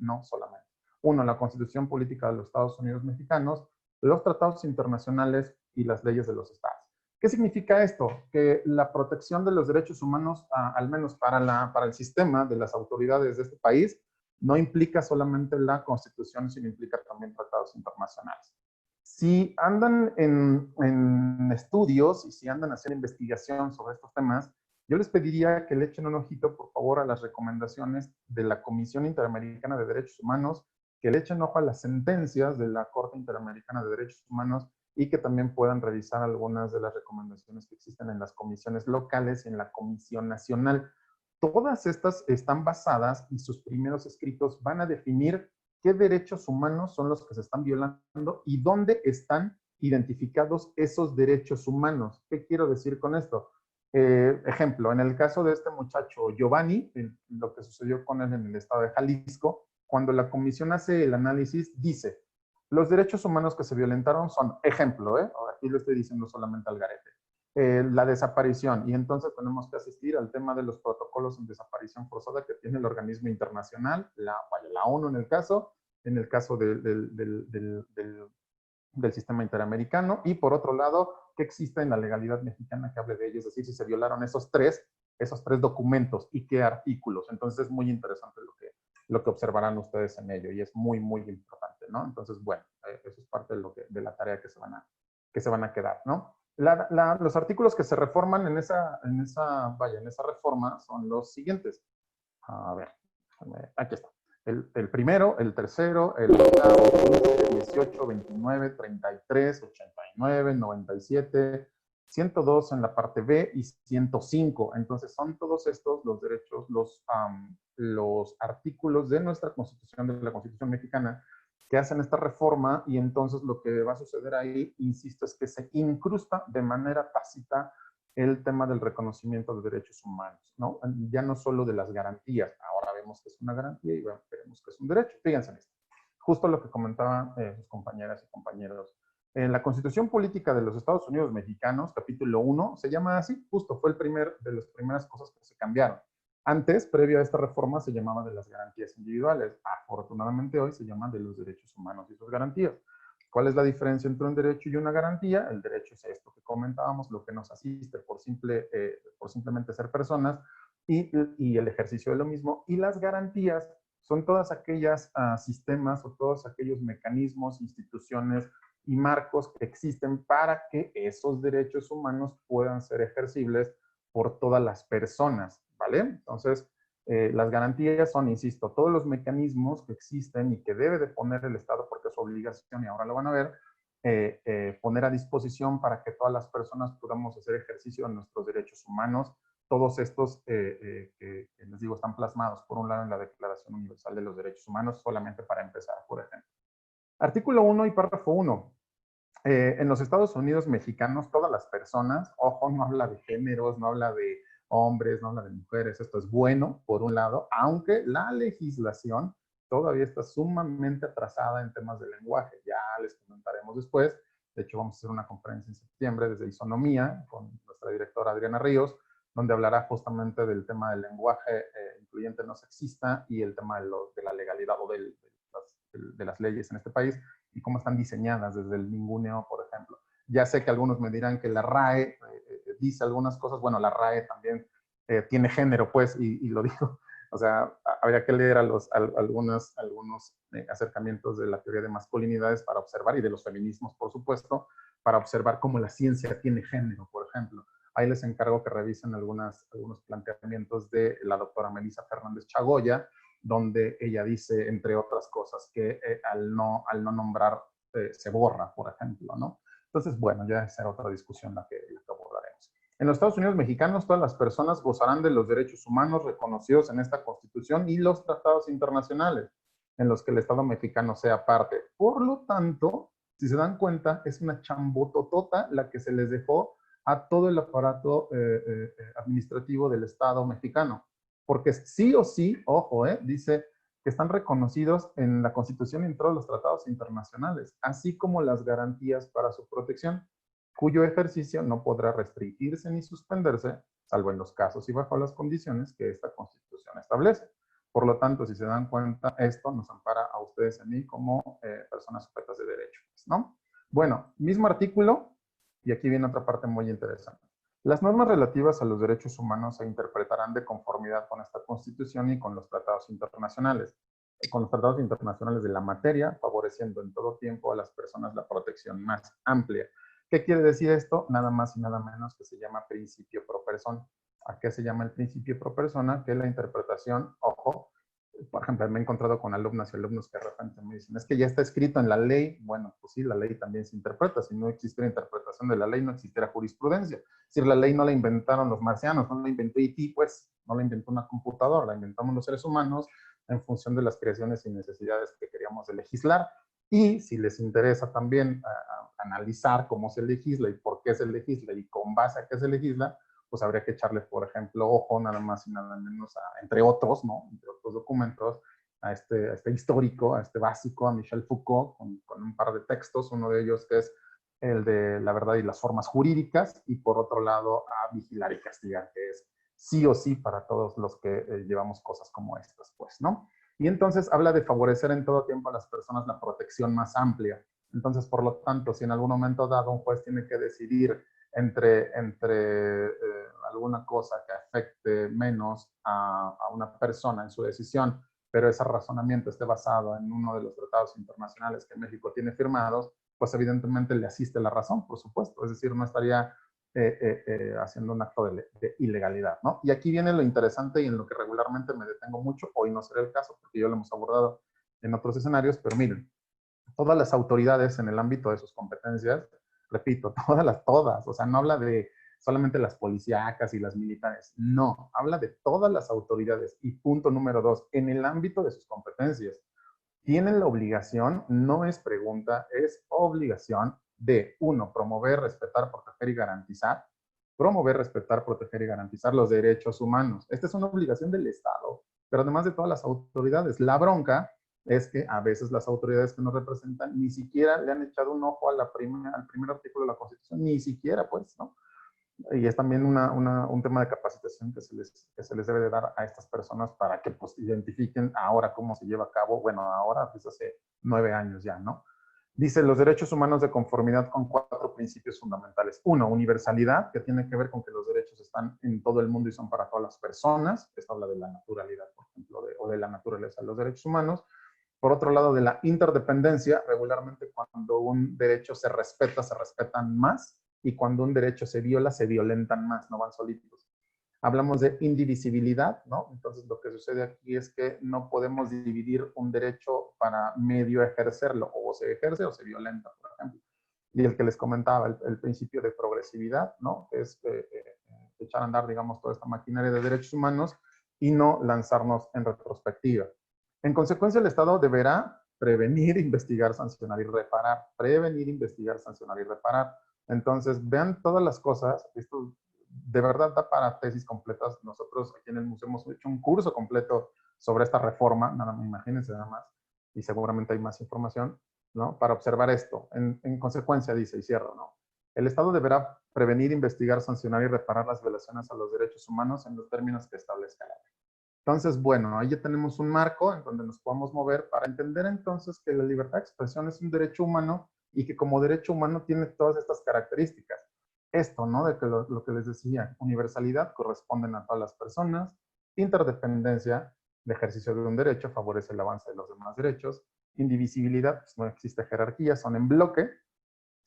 Uno, la Constitución Política de los Estados Unidos Mexicanos, los tratados internacionales y las leyes de los estados. ¿Qué significa esto? Que la protección de los derechos humanos, al menos para el sistema de las autoridades de este país, no implica solamente la Constitución, sino implica también tratados internacionales. Si andan en estudios y si andan haciendo investigación sobre estos temas, yo les pediría que le echen un ojito, por favor, a las recomendaciones de la Comisión Interamericana de Derechos Humanos, que le echen ojo a las sentencias de la Corte Interamericana de Derechos Humanos y que también puedan revisar algunas de las recomendaciones que existen en las comisiones locales y en la Comisión Nacional. Todas estas están basadas y sus primeros escritos van a definir qué derechos humanos son los que se están violando y dónde están identificados esos derechos humanos. ¿Qué quiero decir con esto? Ejemplo, en el caso de este muchacho Giovanni, lo que sucedió con él en el estado de Jalisco, cuando la comisión hace el análisis, dice, los derechos humanos que se violentaron son, ejemplo, aquí lo estoy diciendo solamente al garete, la desaparición, y entonces tenemos que asistir al tema de los protocolos en desaparición forzada que tiene el organismo internacional, la ONU en el caso del sistema interamericano, y por otro lado, que exista en la legalidad mexicana que hable de ello, es decir, si se violaron esos tres documentos y qué artículos. Entonces es muy interesante lo que observarán ustedes en ello, y es muy, muy importante, ¿no? Entonces, bueno, eso es parte de la tarea que se van a quedar, ¿no? Los artículos que se reforman en esa reforma son los siguientes. A ver, aquí está. El primero, el tercero, el octavo, 18, 29, 33, 89, 97, 102 en la parte B y 105. Entonces son todos estos los derechos, los artículos de nuestra Constitución, de la Constitución mexicana, que hacen esta reforma, y entonces lo que va a suceder ahí, insisto, es que se incrusta de manera tácita el tema del reconocimiento de derechos humanos, ¿no? Ya no solo de las garantías, ahora vemos que es una garantía y veremos que es un derecho. Fíjense en esto. Justo lo que comentaban sus compañeras y compañeros. En la Constitución Política de los Estados Unidos Mexicanos, capítulo 1, se llama así, justo fue de las primeras cosas que se cambiaron. Antes, previo a esta reforma, se llamaba de las garantías individuales. Afortunadamente hoy se llama de los derechos humanos y sus garantías. ¿Cuál es la diferencia entre un derecho y una garantía? El derecho es esto que comentábamos, lo que nos asiste por simplemente ser personas, y el ejercicio de lo mismo. Y las garantías son todas aquellas sistemas o todos aquellos mecanismos, instituciones y marcos que existen para que esos derechos humanos puedan ser ejercibles por todas las personas, ¿vale? Entonces, las garantías son, insisto, todos los mecanismos que existen y que debe de poner el Estado, porque es su obligación, y ahora lo van a ver, poner a disposición para que todas las personas podamos hacer ejercicio de nuestros derechos humanos. Todos estos, que les digo, están plasmados, por un lado, en la Declaración Universal de los Derechos Humanos, solamente para empezar, por ejemplo. Artículo 1 y párrafo 1. En los Estados Unidos mexicanos, todas las personas, ojo, no habla de géneros, no habla de hombres, no habla de mujeres, esto es bueno, por un lado, aunque la legislación todavía está sumamente atrasada en temas de lenguaje. Ya les comentaremos después. De hecho, vamos a hacer una conferencia en septiembre desde Isonomía con nuestra directora Adriana Ríos, donde hablará justamente del tema del lenguaje incluyente no sexista y el tema de la legalidad o de las leyes en este país y cómo están diseñadas desde el ninguneo, por ejemplo. Ya sé que algunos me dirán que la RAE dice algunas cosas. Bueno, la RAE también tiene género, pues, y lo digo. O sea, habría que leer algunos acercamientos de la teoría de masculinidades para observar, y de los feminismos, por supuesto, para observar cómo la ciencia tiene género, por ejemplo. Ahí les encargo que revisen algunos planteamientos de la doctora Melissa Fernández Chagoya, donde ella dice, entre otras cosas, que al no nombrar se borra, por ejemplo, ¿no? Entonces, bueno, ya será otra discusión la que abordaremos. En los Estados Unidos mexicanos, todas las personas gozarán de los derechos humanos reconocidos en esta Constitución y los tratados internacionales en los que el Estado mexicano sea parte. Por lo tanto, si se dan cuenta, es una chambototota la que se les dejó a todo el aparato administrativo del Estado mexicano. Porque sí o sí, ojo, dice que están reconocidos en la Constitución y en todos los tratados internacionales, así como las garantías para su protección, cuyo ejercicio no podrá restringirse ni suspenderse, salvo en los casos y bajo las condiciones que esta Constitución establece. Por lo tanto, si se dan cuenta, esto nos ampara a ustedes y a mí como personas sujetas de derechos, ¿no? Bueno, mismo artículo, y aquí viene otra parte muy interesante. Las normas relativas a los derechos humanos se interpretarán de conformidad con esta Constitución y con los tratados internacionales de la materia, favoreciendo en todo tiempo a las personas la protección más amplia. ¿Qué quiere decir esto? Nada más y nada menos que se llama principio pro persona. ¿A qué se llama el principio pro persona? Que la interpretación, ojo, por ejemplo, me he encontrado con alumnas y alumnos que de repente me dicen, es que ya está escrito en la ley. Bueno, pues sí, la ley también se interpreta. Si no existiera interpretación de la ley, no existiera jurisprudencia. Si la ley no la inventaron los marcianos, no la inventó E.T., pues no la inventó una computadora, la inventamos los seres humanos en función de las creaciones y necesidades que queríamos de legislar. Y si les interesa también analizar cómo se legisla y por qué se legisla y con base a qué se legisla, pues habría que echarle, por ejemplo, ojo, nada más y nada menos, entre otros, ¿no? Entre otros documentos, a este histórico, a este básico, a Michel Foucault, con un par de textos, uno de ellos que es el de La verdad y las formas jurídicas, y por otro lado a Vigilar y Castigar, que es sí o sí para todos los que llevamos cosas como estas, pues, ¿no? Y entonces habla de favorecer en todo tiempo a las personas la protección más amplia. Entonces, por lo tanto, si en algún momento dado un juez tiene que decidir entre alguna cosa que afecte menos a una persona en su decisión, pero ese razonamiento esté basado en uno de los tratados internacionales que México tiene firmados, pues evidentemente le asiste la razón, por supuesto. Es decir, no estaría haciendo un acto de ilegalidad, ¿no? Y aquí viene lo interesante y en lo que regularmente me detengo mucho. Hoy no será el caso porque ya lo hemos abordado en otros escenarios, pero miren, todas las autoridades en el ámbito de sus competencias, repito, todas, o sea, no habla de solamente las policíacas y las militares, no, habla de todas las autoridades. Y punto número 2, en el ámbito de sus competencias, tienen la obligación, no es pregunta, es obligación de, 1, promover, respetar, proteger y garantizar. Promover, respetar, proteger y garantizar los derechos humanos. Esta es una obligación del Estado, pero además de todas las autoridades. La bronca es que a veces las autoridades que nos representan ni siquiera le han echado un ojo al primer artículo de la Constitución, ni siquiera, pues, ¿no? Y es también un tema de capacitación que se les debe de dar a estas personas para que pues identifiquen ahora cómo se lleva a cabo. Bueno, ahora pues hace 9 años ya, ¿no? Dice los derechos humanos de conformidad con 4 principios fundamentales. 1, universalidad, que tiene que ver con que los derechos están en todo el mundo y son para todas las personas. Esto habla de la naturalidad, por ejemplo, o de la naturaleza de los derechos humanos. Por otro lado, de la interdependencia, regularmente cuando un derecho se respeta, se respetan más, y cuando un derecho se viola, se violentan más, no van solitos. Hablamos de indivisibilidad, ¿no? Entonces lo que sucede aquí es que no podemos dividir un derecho para medio ejercerlo, o se ejerce o se violenta, por ejemplo. Y el que les comentaba, el principio de progresividad, ¿no? Es echar a andar, digamos, toda esta maquinaria de derechos humanos y no lanzarnos en retrospectiva. En consecuencia, el Estado deberá prevenir, investigar, sancionar y reparar. Prevenir, investigar, sancionar y reparar. Entonces, vean todas las cosas. Esto de verdad da para tesis completas. Nosotros aquí en el museo hemos hecho un curso completo sobre esta reforma. Imagínense nada más. Y seguramente hay más información, ¿no? Para observar esto. En consecuencia, dice, y cierro, ¿no? El Estado deberá prevenir, investigar, sancionar y reparar las violaciones a los derechos humanos en los términos que establezca la ley. Entonces, bueno, ahí ya tenemos un marco en donde nos podemos mover para entender entonces que la libertad de expresión es un derecho humano y que como derecho humano tiene todas estas características. Esto, ¿no? De que lo que les decía, universalidad, corresponden a todas las personas, interdependencia, el ejercicio de un derecho favorece el avance de los demás derechos, indivisibilidad, pues no existe jerarquía, son en bloque,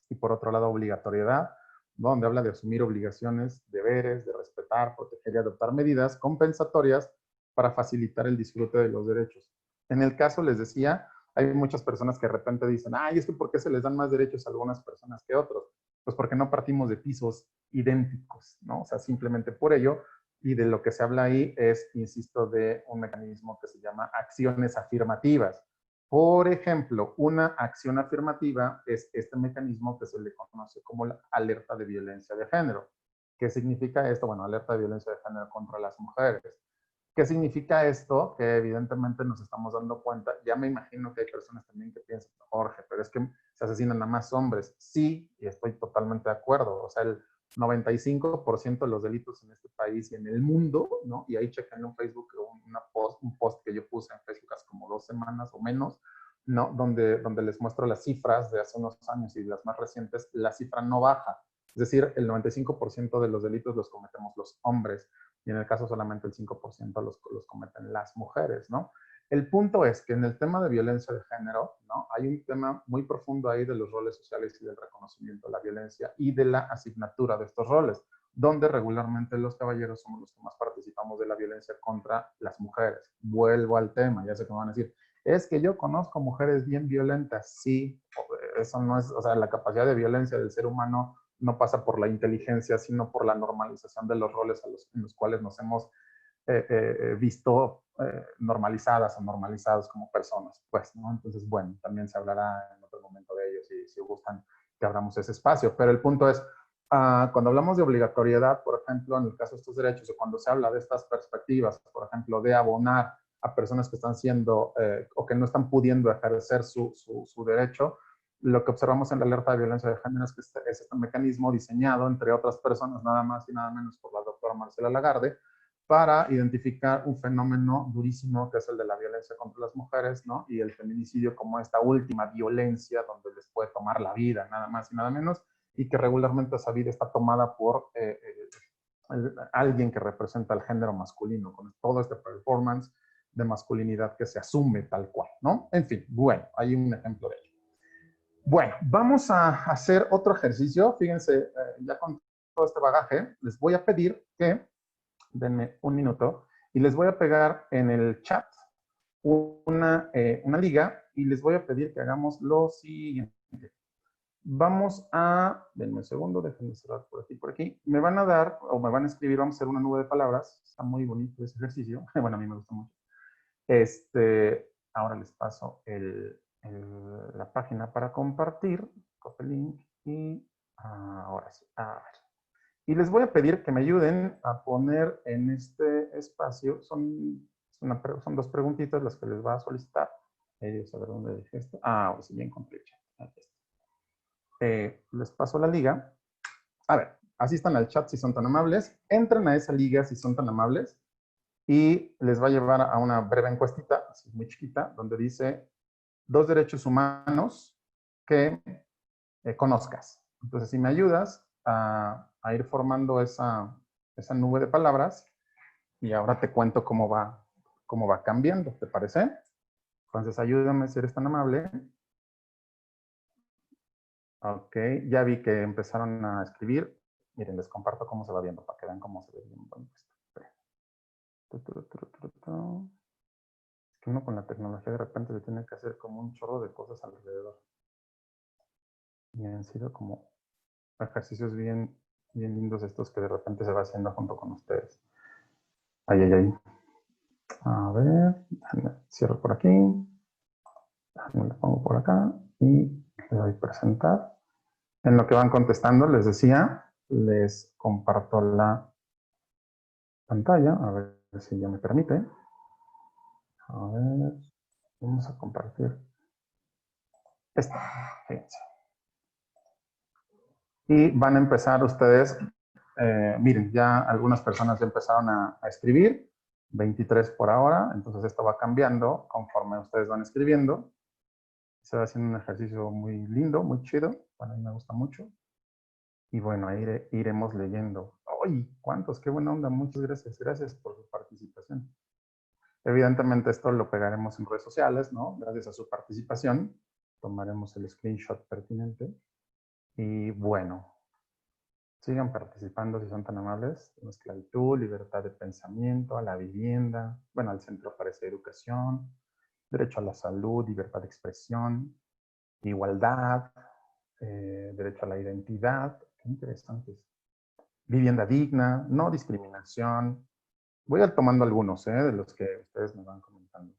y por otro lado obligatoriedad, donde habla de asumir obligaciones, deberes, de respetar, proteger y adoptar medidas compensatorias para facilitar el disfrute de los derechos. En el caso, les decía, hay muchas personas que de repente dicen, ay, es que ¿por qué se les dan más derechos a algunas personas que a otros? Pues porque no partimos de pisos idénticos, ¿no? O sea, simplemente por ello, y de lo que se habla ahí es, insisto, de un mecanismo que se llama acciones afirmativas. Por ejemplo, una acción afirmativa es este mecanismo que se le conoce como la alerta de violencia de género. ¿Qué significa esto? Bueno, alerta de violencia de género contra las mujeres. ¿Qué significa esto? Que evidentemente nos estamos dando cuenta, ya me imagino que hay personas también que piensan, Jorge, pero es que se asesinan a más hombres. Sí, y estoy totalmente de acuerdo. O sea, el 95% de los delitos en este país y en el mundo, ¿no? Y ahí chequen en Facebook un post que yo puse en Facebook hace como 2 semanas o menos, ¿no? Donde les muestro las cifras de hace unos años y las más recientes, la cifra no baja. Es decir, el 95% de los delitos los cometemos los hombres y en el caso solamente el 5% los cometen las mujeres, ¿no? El punto es que en el tema de violencia de género, ¿no? Hay un tema muy profundo ahí de los roles sociales y del reconocimiento de la violencia y de la asignatura de estos roles, donde regularmente los caballeros somos los que más participamos de la violencia contra las mujeres. Vuelvo al tema, ya sé que me van a decir, es que yo conozco mujeres bien violentas. Sí, eso no es, o sea, la capacidad de violencia del ser humano no pasa por la inteligencia, sino por la normalización de los roles en los cuales nos hemos visto normalizadas o normalizados como personas, pues, ¿no? Entonces, bueno, también se hablará en otro momento de ellos si gustan que abramos ese espacio, pero el punto es, cuando hablamos de obligatoriedad, por ejemplo, en el caso de estos derechos, o cuando se habla de estas perspectivas, por ejemplo, de abonar a personas que están siendo o que no están pudiendo ejercer su derecho, lo que observamos en la alerta de violencia de género es que es este mecanismo diseñado, entre otras personas, nada más y nada menos por la doctora Marcela Lagarde, para identificar un fenómeno durísimo que es el de la violencia contra las mujeres, ¿no? Y el feminicidio como esta última violencia donde les puede tomar la vida, nada más y nada menos, y que regularmente esa vida está tomada por alguien que representa al género masculino, con todo este performance de masculinidad que se asume tal cual, ¿no? En fin, bueno, hay un ejemplo de ello. Bueno, vamos a hacer otro ejercicio. Fíjense, ya con todo este bagaje, les voy a pedir que, denme un minuto, y les voy a pegar en el chat una liga y les voy a pedir que hagamos lo siguiente. Vamos a, denme un segundo, déjenme cerrar por aquí. Me van a dar, o me van a escribir, vamos a hacer una nube de palabras. Está muy bonito ese ejercicio. Bueno, a mí me gusta mucho. Ahora les paso la página para compartir, copy link, y ahora sí, a ver. Y les voy a pedir que me ayuden a poner en este espacio, son 2 preguntitas las que les va a solicitar. Ellos a ver dónde dejé esto. Ahora sí, ya encontré. Aquí está. Les paso la liga. A ver, asistan al chat si son tan amables. Entren a esa liga si son tan amables. Y les va a llevar a una breve encuestita, así muy chiquita, donde dice 2 derechos humanos que conozcas. Entonces, si me ayudas a ir formando esa nube de palabras, y ahora te cuento cómo va cambiando, ¿te parece? Entonces, ayúdame si eres tan amable. Ok, ya vi que empezaron a escribir. Miren, les comparto cómo se va viendo, para que vean cómo se ve bien esto. Es que uno con la tecnología de repente se tiene que hacer como un chorro de cosas alrededor. Y han sido como ejercicios bien lindos estos que de repente se va haciendo junto con ustedes. Ay. A ver, cierro por aquí. Me lo pongo por acá y le doy presentar. En lo que van contestando, les decía, les comparto la pantalla. A ver si ya me permite. A ver, vamos a compartir esta. Fíjense. Y van a empezar ustedes, miren, ya algunas personas ya empezaron a escribir, 23 por ahora, entonces esto va cambiando conforme ustedes van escribiendo. Se va haciendo un ejercicio muy lindo, muy chido, bueno, a mí me gusta mucho. Y bueno, ahí iremos leyendo. ¡Ay! ¿Cuántos? ¡Qué buena onda! Muchas gracias. Gracias por su participación. Evidentemente esto lo pegaremos en redes sociales, ¿no? Gracias a su participación. Tomaremos el screenshot pertinente. Y bueno, Sigan participando si son tan amables. La esclavitud, libertad de pensamiento, a la vivienda, bueno, al Centro para esa Educación, derecho a la salud, libertad de expresión, igualdad, derecho a la identidad. Qué interesantes. Vivienda digna, no discriminación. Voy a ir tomando algunos de los que ustedes me van comentando.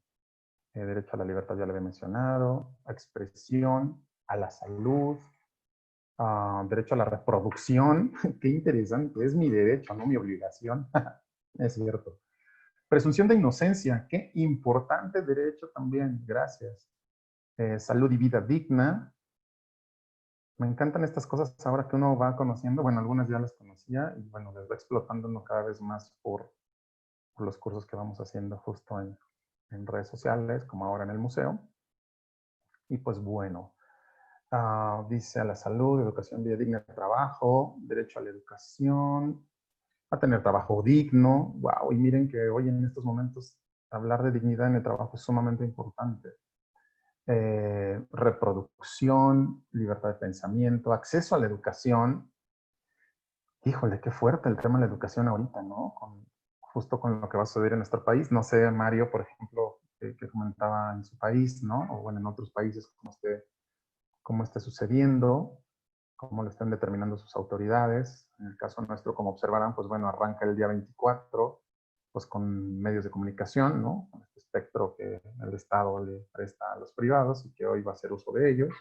Derecho a la libertad ya lo había mencionado, a expresión, a la salud, derecho a la reproducción. Qué interesante, es mi derecho, no mi obligación. Es cierto. Presunción de inocencia, qué importante derecho también, gracias. Salud y vida digna. Me encantan estas cosas ahora que uno va conociendo. Bueno, algunas ya las conocía y bueno, les va explotando uno cada vez más por los cursos que vamos haciendo justo en redes sociales, como ahora en el museo. Y pues bueno, dice a la salud, educación, vida digna, trabajo, derecho a la educación, a tener trabajo digno. Wow, y miren que hoy en estos momentos hablar de dignidad en el trabajo es sumamente importante. Reproducción, libertad de pensamiento, acceso a la educación. Híjole, qué fuerte el tema de la educación ahorita, ¿no? Justo con lo que va a suceder en nuestro país. No sé, Mario, por ejemplo, que comentaba en su país, ¿no? O bueno, en otros países, cómo esté sucediendo, cómo lo están determinando sus autoridades. En el caso nuestro, como observarán, pues bueno, arranca el día 24, pues con medios de comunicación, ¿no? Con este espectro que el Estado le presta a los privados y que hoy va a hacer uso de ellos.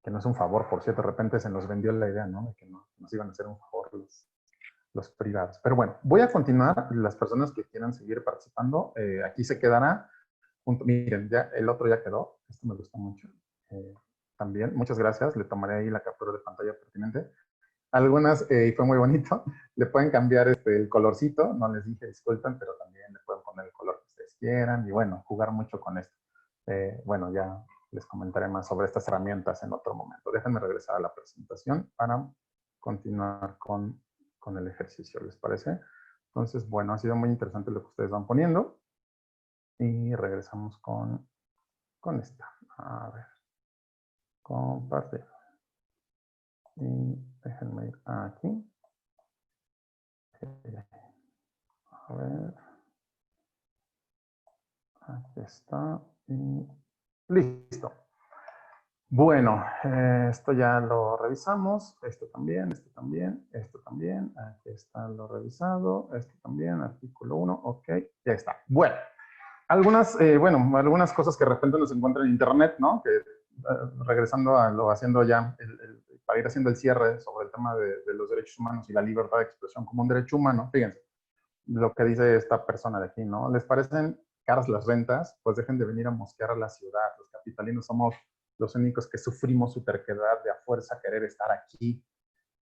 Que no es un favor, por cierto, de repente se nos vendió la idea, ¿no? De que nos iban a hacer un favor los privados. Pero bueno, voy a continuar. Las personas que quieran seguir participando, aquí se quedará. Miren, ya, el otro ya quedó. Esto me gustó mucho. También, muchas gracias. Le tomaré ahí la captura de pantalla pertinente. Algunas, y fue muy bonito, le pueden cambiar el colorcito. No les dije, disculpen, pero también le pueden poner el color que ustedes quieran. Y bueno, jugar mucho con esto. Bueno, ya les comentaré más sobre estas herramientas en otro momento. Déjenme regresar a la presentación para continuar con el ejercicio, ¿les parece? Entonces, bueno, ha sido muy interesante lo que ustedes van poniendo. Y regresamos con esta. A ver. Compartir. Y déjenme ir aquí. A ver. Aquí está. Y listo. Bueno, esto ya lo revisamos. Esto también, esto también, esto también. Aquí está lo revisado. Esto también, artículo 1. Ok, ya está. Bueno, algunas cosas que de repente nos encuentran en internet, ¿no? Que regresando a lo haciendo ya, para ir haciendo el cierre sobre el tema de los derechos humanos y la libertad de expresión como un derecho humano, fíjense, lo que dice esta persona de aquí, ¿no? ¿Les parecen caras las rentas? Pues dejen de venir a mosquear a la ciudad. Los capitalinos somos los únicos que sufrimos su terquedad de a fuerza querer estar aquí.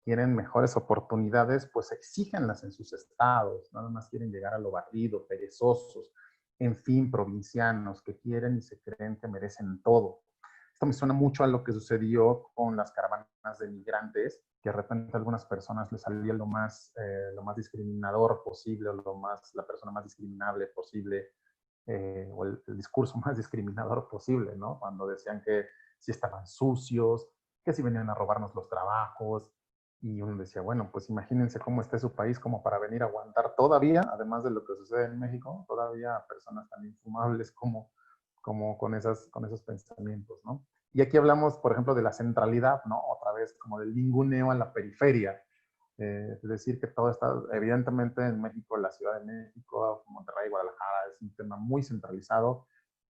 Quieren mejores oportunidades, pues exíjanlas en sus estados. Nada más quieren llegar a lo barrido, perezosos, en fin, provincianos que quieren y se creen que merecen todo. Esto me suena mucho a lo que sucedió con las caravanas de migrantes, que de repente a algunas personas les salía lo más discriminador posible, la persona más discriminable posible, o el discurso más discriminador posible, ¿no? Cuando decían que si estaban sucios, que si venían a robarnos los trabajos, y uno decía, bueno, pues imagínense cómo está su país como para venir a aguantar todavía, además de lo que sucede en México, todavía personas tan infumables como con esos pensamientos, ¿no? Y aquí hablamos, por ejemplo, de la centralidad, ¿no? Otra vez, como del ninguneo a la periferia. Es decir, que todo está, evidentemente en México, la Ciudad de México, Monterrey, Guadalajara, es un tema muy centralizado,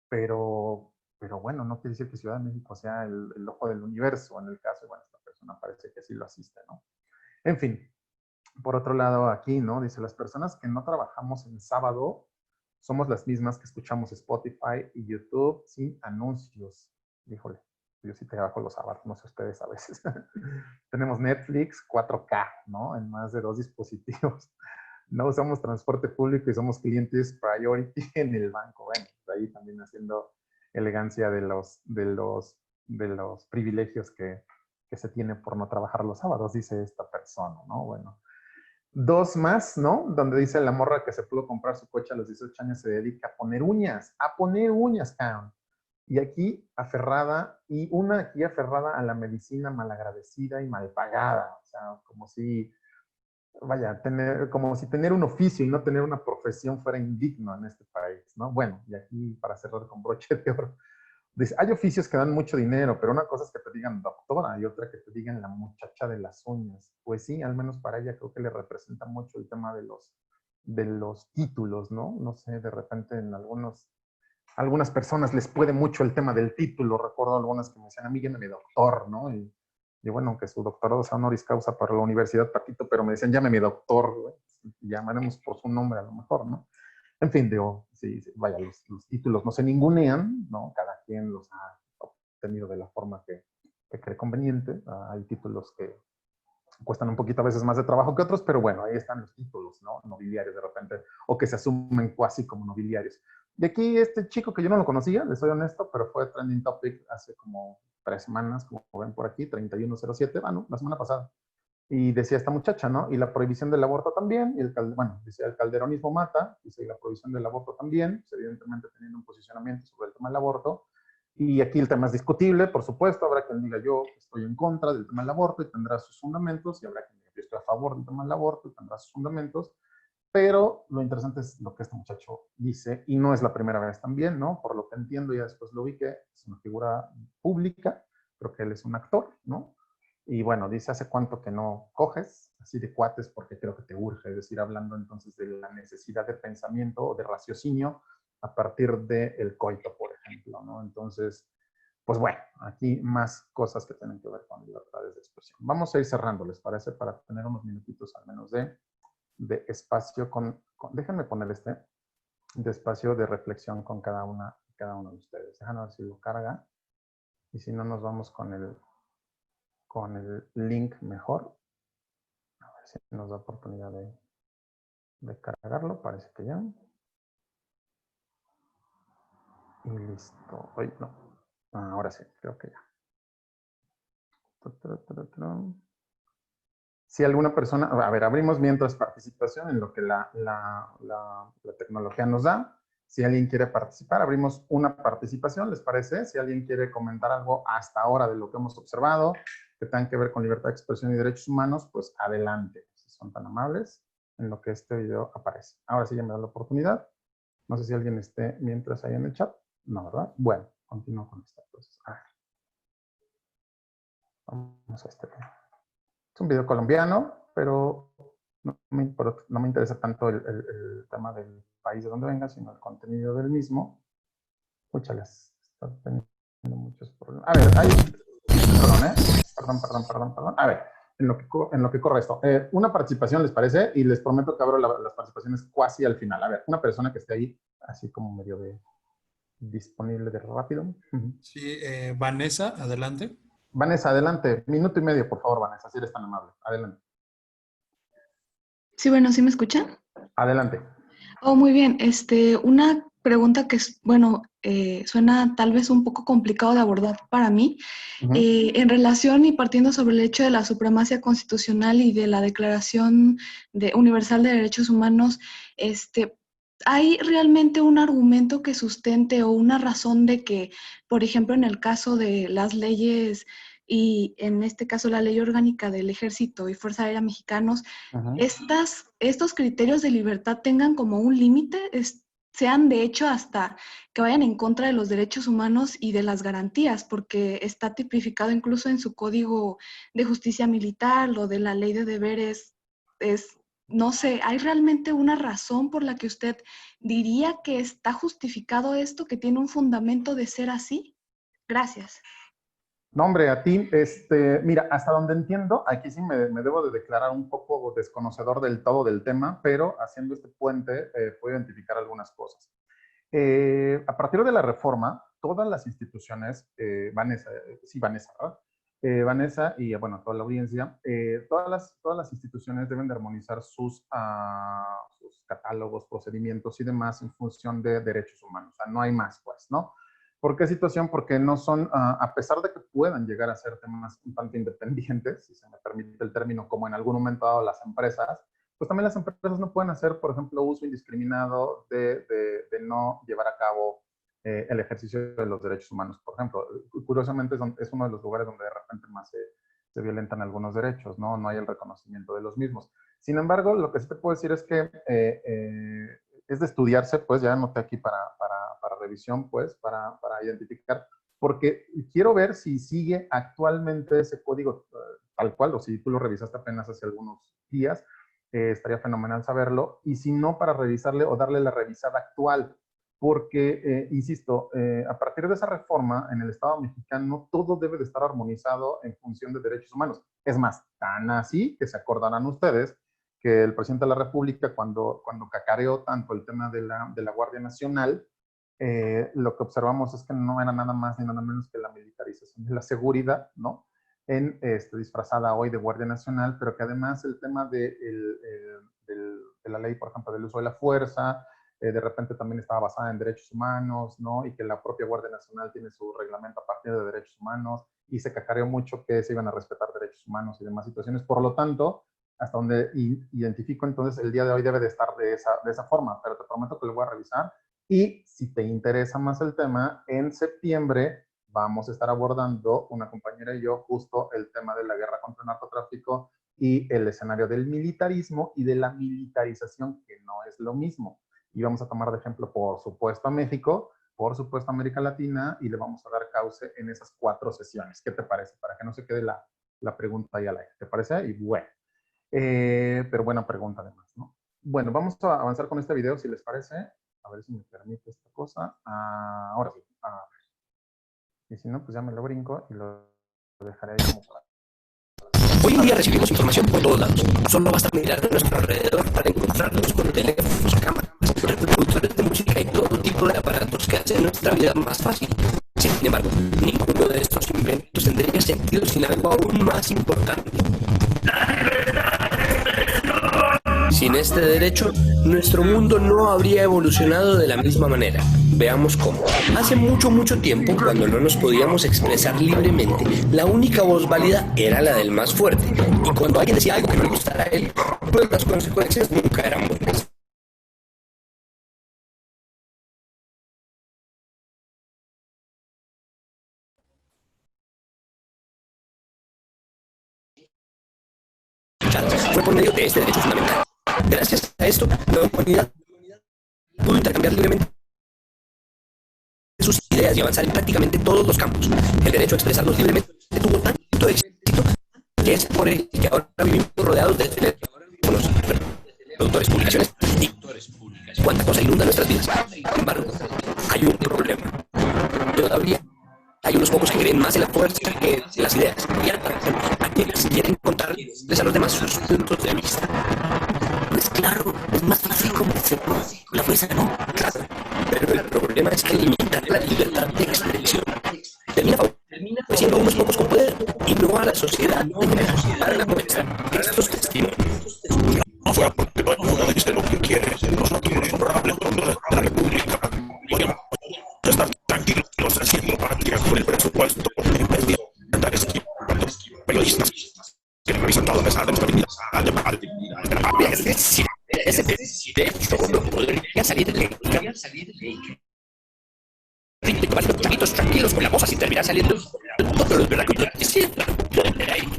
pero bueno, no quiere decir que Ciudad de México sea el ojo del universo. En el caso, bueno, esta persona parece que sí lo asiste, ¿no? En fin, por otro lado aquí, ¿no? Dice, las personas que no trabajamos en sábado somos las mismas que escuchamos Spotify y YouTube sin anuncios. Híjole, yo sí trabajo los sábados, no sé ustedes a veces. Tenemos Netflix 4K, ¿no? En más de 2 dispositivos. No usamos transporte público y somos clientes priority en el banco. Bueno, ahí también haciendo elegancia de los privilegios que se tiene por no trabajar los sábados, dice esta persona, ¿no? Bueno. 2 más, ¿no? Donde dice la morra que se pudo comprar su coche a los 18 años se dedica a poner uñas, cabrón. Y aquí aferrada, y una aquí aferrada a la medicina malagradecida y mal pagada. O sea, como si, vaya, como si tener un oficio y no tener una profesión fuera indigno en este país, ¿no? Bueno, y aquí para cerrar con broche de oro, dice, hay oficios que dan mucho dinero, pero una cosa es que te digan doctora y otra que te digan la muchacha de las uñas. Pues sí, al menos para ella creo que le representa mucho el tema de los títulos, ¿no? No sé, de repente en algunas personas les puede mucho el tema del título. Recuerdo algunas que me decían, a mí llámeme doctor, ¿no? Y bueno, que su doctorado sea honoris causa para la Universidad Patito, pero me decían, llámeme doctor, güey. Llamaremos por su nombre a lo mejor, ¿no? En fin, digo, sí, vaya, los títulos no se ningunean, ¿no? Cada quien los ha obtenido de la forma que cree conveniente. Hay títulos que cuestan un poquito a veces más de trabajo que otros, pero bueno, ahí están los títulos, ¿no? Nobiliarios de repente, o que se asumen casi como nobiliarios. Y aquí este chico que yo no lo conocía, les soy honesto, pero fue trending topic hace como 3 semanas, como ven por aquí, 3107, bueno, la semana pasada. Y decía esta muchacha, ¿no? Y la prohibición del aborto también, y bueno, decía el calderonismo mata, dice, y la prohibición del aborto también, pues evidentemente teniendo un posicionamiento sobre el tema del aborto. Y aquí el tema es discutible, por supuesto, habrá quien diga yo estoy en contra del tema del aborto y tendrá sus fundamentos, y habrá quien diga yo estoy a favor del tema del aborto y tendrá sus fundamentos, pero lo interesante es lo que este muchacho dice, y no es la primera vez también, ¿no? Por lo que entiendo, ya después lo vi que es una figura pública, creo que él es un actor, ¿no? Y bueno, dice, ¿hace cuánto que no coges? Así de cuates porque creo que te urge, es decir, hablando entonces de la necesidad de pensamiento o de raciocinio a partir del coito, por ejemplo, ¿no? Entonces, pues bueno, aquí más cosas que tienen que ver con libertades de expresión. Vamos a ir cerrando, ¿les parece? Para tener unos minutitos al menos de espacio déjenme poner de espacio de reflexión con cada uno de ustedes. Déjenme ver si lo carga. Y si no, nos vamos con el link mejor. A ver si nos da oportunidad de cargarlo. Parece que ya. Y listo. Hoy no. Ahora sí, creo que ya. Si alguna persona, a ver, abrimos mientras participación en lo que la tecnología nos da. Si alguien quiere participar, abrimos una participación, ¿les parece? Si alguien quiere comentar algo hasta ahora de lo que hemos observado, que tengan que ver con libertad de expresión y derechos humanos, pues adelante, si son tan amables, en lo que este video aparece. Ahora sí ya me da la oportunidad. No sé si alguien esté mientras ahí en el chat. No, ¿verdad? Bueno, continúo con esta. Entonces, a ver. Vamos a este video. Es un video colombiano, pero no me interesa tanto el tema del país de donde venga, sino el contenido del mismo. Escúchales, está teniendo muchos problemas. A ver, perdón. A ver, en lo que corre esto. Una participación, ¿les parece? Y les prometo que abro las participaciones casi al final. A ver, una persona que esté ahí, así como medio disponible de rápido. Sí, Vanessa, adelante. Vanessa, adelante. 1.5 minutos, por favor, Vanessa, si eres tan amable. Adelante. Sí, bueno, ¿sí me escuchan? Adelante. Oh, muy bien. Una pregunta que es, bueno, suena tal vez un poco complicado de abordar para mí. En relación y partiendo sobre el hecho de la supremacía constitucional y de la Declaración Universal de Derechos Humanos, ¿hay realmente un argumento que sustente o una razón de que, por ejemplo, en el caso de las leyes y en este caso la Ley Orgánica del Ejército y Fuerza Aérea Mexicanos, estos criterios de libertad tengan como un límite, sean de hecho hasta que vayan en contra de los derechos humanos y de las garantías, porque está tipificado incluso en su Código de Justicia Militar, lo de la Ley de Deberes, no sé, ¿hay realmente una razón por la que usted diría que está justificado esto, que tiene un fundamento de ser así? Gracias. No, hombre, a ti, mira, hasta donde entiendo, aquí sí me debo de declarar un poco desconocedor del todo del tema, pero haciendo este puente puedo identificar algunas cosas. A partir de la reforma, todas las instituciones, Vanessa, ¿verdad? Vanessa y, bueno, toda la audiencia, todas las instituciones deben de armonizar sus catálogos, procedimientos y demás en función de derechos humanos. O sea, no hay más, pues, ¿no? ¿Por qué situación? Porque no son, a pesar de que puedan llegar a ser temas un tanto independientes, si se me permite el término, como en algún momento dado las empresas, pues también las empresas no pueden hacer, por ejemplo, uso indiscriminado de no llevar a cabo el ejercicio de los derechos humanos. Por ejemplo, curiosamente es uno de los lugares donde de repente más se violentan algunos derechos, ¿no? No hay el reconocimiento de los mismos. Sin embargo, lo que sí te puedo decir es que es de estudiarse, pues ya anoté aquí para revisión, pues, para identificar, porque quiero ver si sigue actualmente ese código tal cual, o si tú lo revisaste apenas hace algunos días, estaría fenomenal saberlo, y si no, para revisarle o darle la revisada actual, porque, insisto, a partir de esa reforma en el Estado mexicano, todo debe de estar armonizado en función de derechos humanos. Es más, tan así que se acordarán ustedes que el presidente de la República, cuando cacareó tanto el tema de la Guardia Nacional, lo que observamos es que no era nada más ni nada menos que la militarización de la seguridad, ¿no? Disfrazada hoy de Guardia Nacional, pero que además el tema de la ley, por ejemplo, del uso de la fuerza, de repente también estaba basada en derechos humanos, ¿no? Y que la propia Guardia Nacional tiene su reglamento a partir de derechos humanos, y se cacareó mucho que se iban a respetar derechos humanos y demás situaciones. Por lo tanto, hasta donde identifico, entonces el día de hoy debe de estar de esa forma, pero te prometo que lo voy a revisar. Y si te interesa más el tema, en septiembre vamos a estar abordando, una compañera y yo, justo el tema de la guerra contra el narcotráfico y el escenario del militarismo y de la militarización, que no es lo mismo. Y vamos a tomar de ejemplo, por supuesto, a México, por supuesto, a América Latina, y le vamos a dar cauce en esas 4 sesiones. ¿Qué te parece? Para que no se quede la pregunta ahí al aire. ¿Te parece? Y bueno, pero buena pregunta además, ¿no? Bueno, vamos a avanzar con este video, si les parece. A ver si me permite esta cosa. Ahora sí. A ver. Y si no, pues ya me lo brinco y lo dejaré ahí como para... Hoy en día recibimos información por todos lados. Solo basta mirar a nuestro alrededor para encontrarnos con teléfonos, cámaras, reproductores de música y todo tipo de aparatos que hacen nuestra vida más fácil. Sin embargo, ninguno de estos inventos tendría sentido sin algo aún más importante. Sin este derecho, nuestro mundo no habría evolucionado de la misma manera. Veamos cómo. Hace mucho tiempo, cuando no nos podíamos expresar libremente, la única voz válida era la del más fuerte. Y cuando alguien decía algo que no le gustara a él, pues las consecuencias nunca eran buenas. Fue por medio de este derecho fundamental. Gracias a esto, la humanidad pudo intercambiar libremente sus ideas y avanzar en prácticamente todos los campos. El derecho a expresarnos libremente tuvo tanto éxito que es por el que ahora vivimos rodeados de teléfonos, productores, publicaciones y cuánta cosa inunda nuestras vidas. Sin embargo, hay un problema. Todavía hay unos pocos que creen más en la fuerza que en las ideas. Y a quienes quieren contarles a los demás sus puntos de vista. Pues claro, es más fácil convencernos. La fuerza no, claro. Pero el problema es que limitar la libertad de expresión termina favoreciendo a unos pocos con poder y no a la sociedad en general. Para la muestra, estos testimonios. No fue porque uno dice lo que quiere, nosotros los honorables de la República podríamos estar tranquilos haciendo práctica con el presupuesto en vez de andar esquivando periodistas que revisan todo a pesar de nuestra dignidad. Es decir, ese derecho no podría salir de chavitos tranquilos con la voz así terminar saliendo pero es verdad que es cierto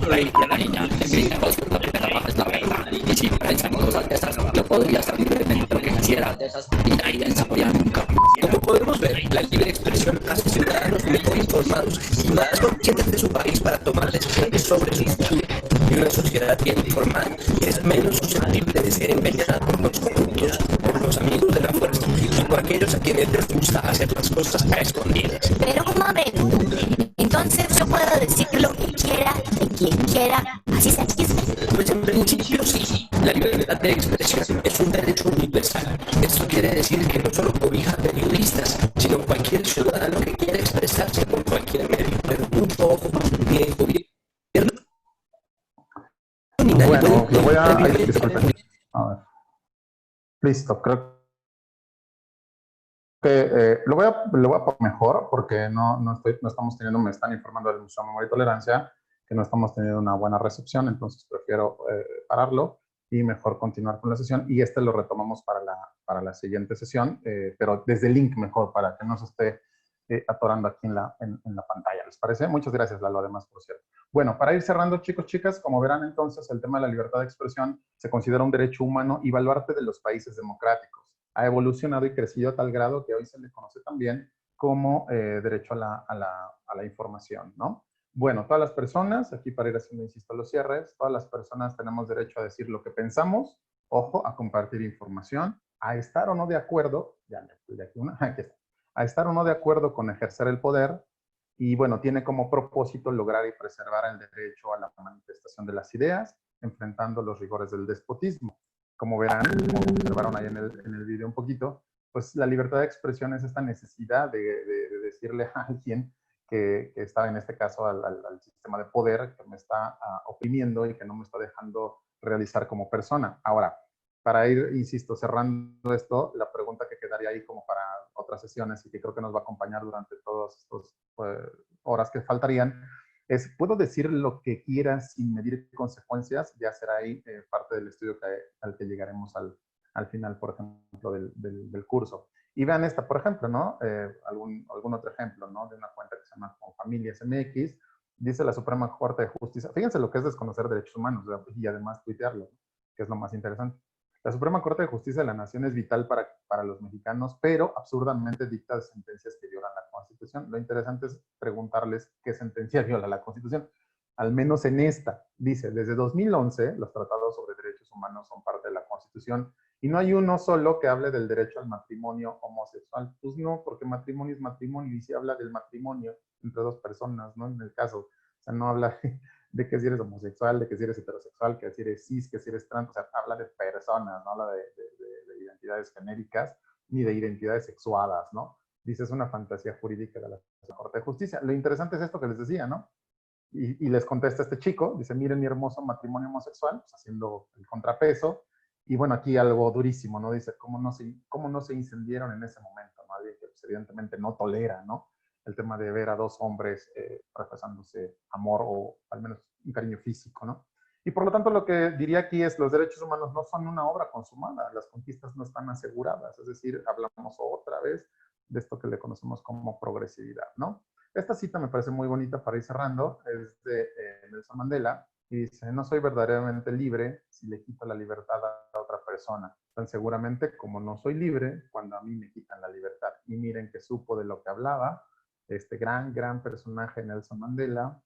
la niña grita voz la primera baja es la verdad y si para esa cosa de esas no podría salir de lo que quisiera y nadie desarrolla nunca. Como podemos ver, la libre expresión hace ciudadanos mejor informados y más conscientes de su país para tomar decisiones sobre su futuro. Y una sociedad bien informada es menos susceptible de ser engañada por los corruptos, por los amigos de la fuerza y por aquellos a quienes les gusta hacer las cosas a escondidas. Pero un momento, entonces yo puedo decir lo que quiera, de quien quiera, así se chisme. Pues en principio sí, la libertad de expresión es un derecho universal. Esto quiere decir que no solo cobija periodistas, sino cualquier ciudadano que quiera expresarse por cualquier medio. Pero mucho ojo, ni el gobierno ni nadie bueno, puede... lo voy a ver. Listo, creo que lo voy a poner mejor porque no estamos teniendo, me están informando del Museo de Memoria y Tolerancia que no estamos teniendo una buena recepción, entonces prefiero pararlo y mejor continuar con la sesión. Y lo retomamos para la siguiente sesión, pero desde el link mejor, para que no se esté atorando aquí en la pantalla. ¿Les parece? Muchas gracias, Lalo, además, por cierto. Bueno, para ir cerrando, chicos, chicas, como verán entonces, el tema de la libertad de expresión se considera un derecho humano y baluarte de los países democráticos. Ha evolucionado y crecido a tal grado que hoy se le conoce también como derecho a la información, ¿no? Bueno, todas las personas, aquí para ir haciendo, insisto, los cierres, todas las personas tenemos derecho a decir lo que pensamos, ojo, a compartir información, a estar o no de acuerdo, ya me puse aquí una, aquí está, a estar o no de acuerdo con ejercer el poder, y bueno, tiene como propósito lograr y preservar el derecho a la manifestación de las ideas, enfrentando los rigores del despotismo. Como verán, como observaron ahí en el video un poquito, pues la libertad de expresión es esta necesidad de decirle a alguien que está en este caso al sistema de poder que me está oprimiendo y que no me está dejando realizar como persona. Ahora, para ir, insisto, cerrando esto, la pregunta que quedaría ahí como para otras sesiones y que creo que nos va a acompañar durante todas estas horas que faltarían, es, ¿puedo decir lo que quiera sin medir consecuencias? Ya será ahí parte del estudio al que llegaremos al final, por ejemplo, del curso. Y vean esta, por ejemplo, ¿no? Algún otro ejemplo, ¿no? De una cuenta que se llama Familias MX. Dice la Suprema Corte de Justicia. Fíjense lo que es desconocer derechos humanos y además tuitearlo, que es lo más interesante. La Suprema Corte de Justicia de la Nación es vital para los mexicanos, pero absurdamente dicta sentencias que violan la Constitución. Lo interesante es preguntarles qué sentencia viola la Constitución. Al menos en esta, dice, desde 2011 los tratados sobre derechos humanos son parte de la Constitución y no hay uno solo que hable del derecho al matrimonio homosexual. Pues no, porque matrimonio es matrimonio y sí habla del matrimonio entre dos personas, ¿no? En el caso, o sea, no habla de que si eres homosexual, de que si eres heterosexual, que si eres cis, que si eres trans, o sea, habla de personas, no habla de identidades genéricas ni de identidades sexuadas, ¿no? Dice, es una fantasía jurídica de la Corte de Justicia. Lo interesante es esto que les decía, ¿no? Y les contesta este chico, dice, miren mi hermoso matrimonio homosexual, pues haciendo el contrapeso, y bueno, aquí algo durísimo, ¿no? Dice, ¿cómo no se incendiaron en ese momento? ¿No? Alguien que pues, evidentemente no tolera, ¿no? El tema de ver a dos hombres profesándose amor o al menos un cariño físico, ¿no? Y por lo tanto lo que diría aquí es, los derechos humanos no son una obra consumada, las conquistas no están aseguradas, es decir, hablamos otra vez de esto que le conocemos como progresividad, ¿no? Esta cita me parece muy bonita para ir cerrando, es de Nelson Mandela, y dice, no soy verdaderamente libre si le quito la libertad a otra persona, tan seguramente como no soy libre cuando a mí me quitan la libertad. Y miren que supo de lo que hablaba este gran personaje Nelson Mandela,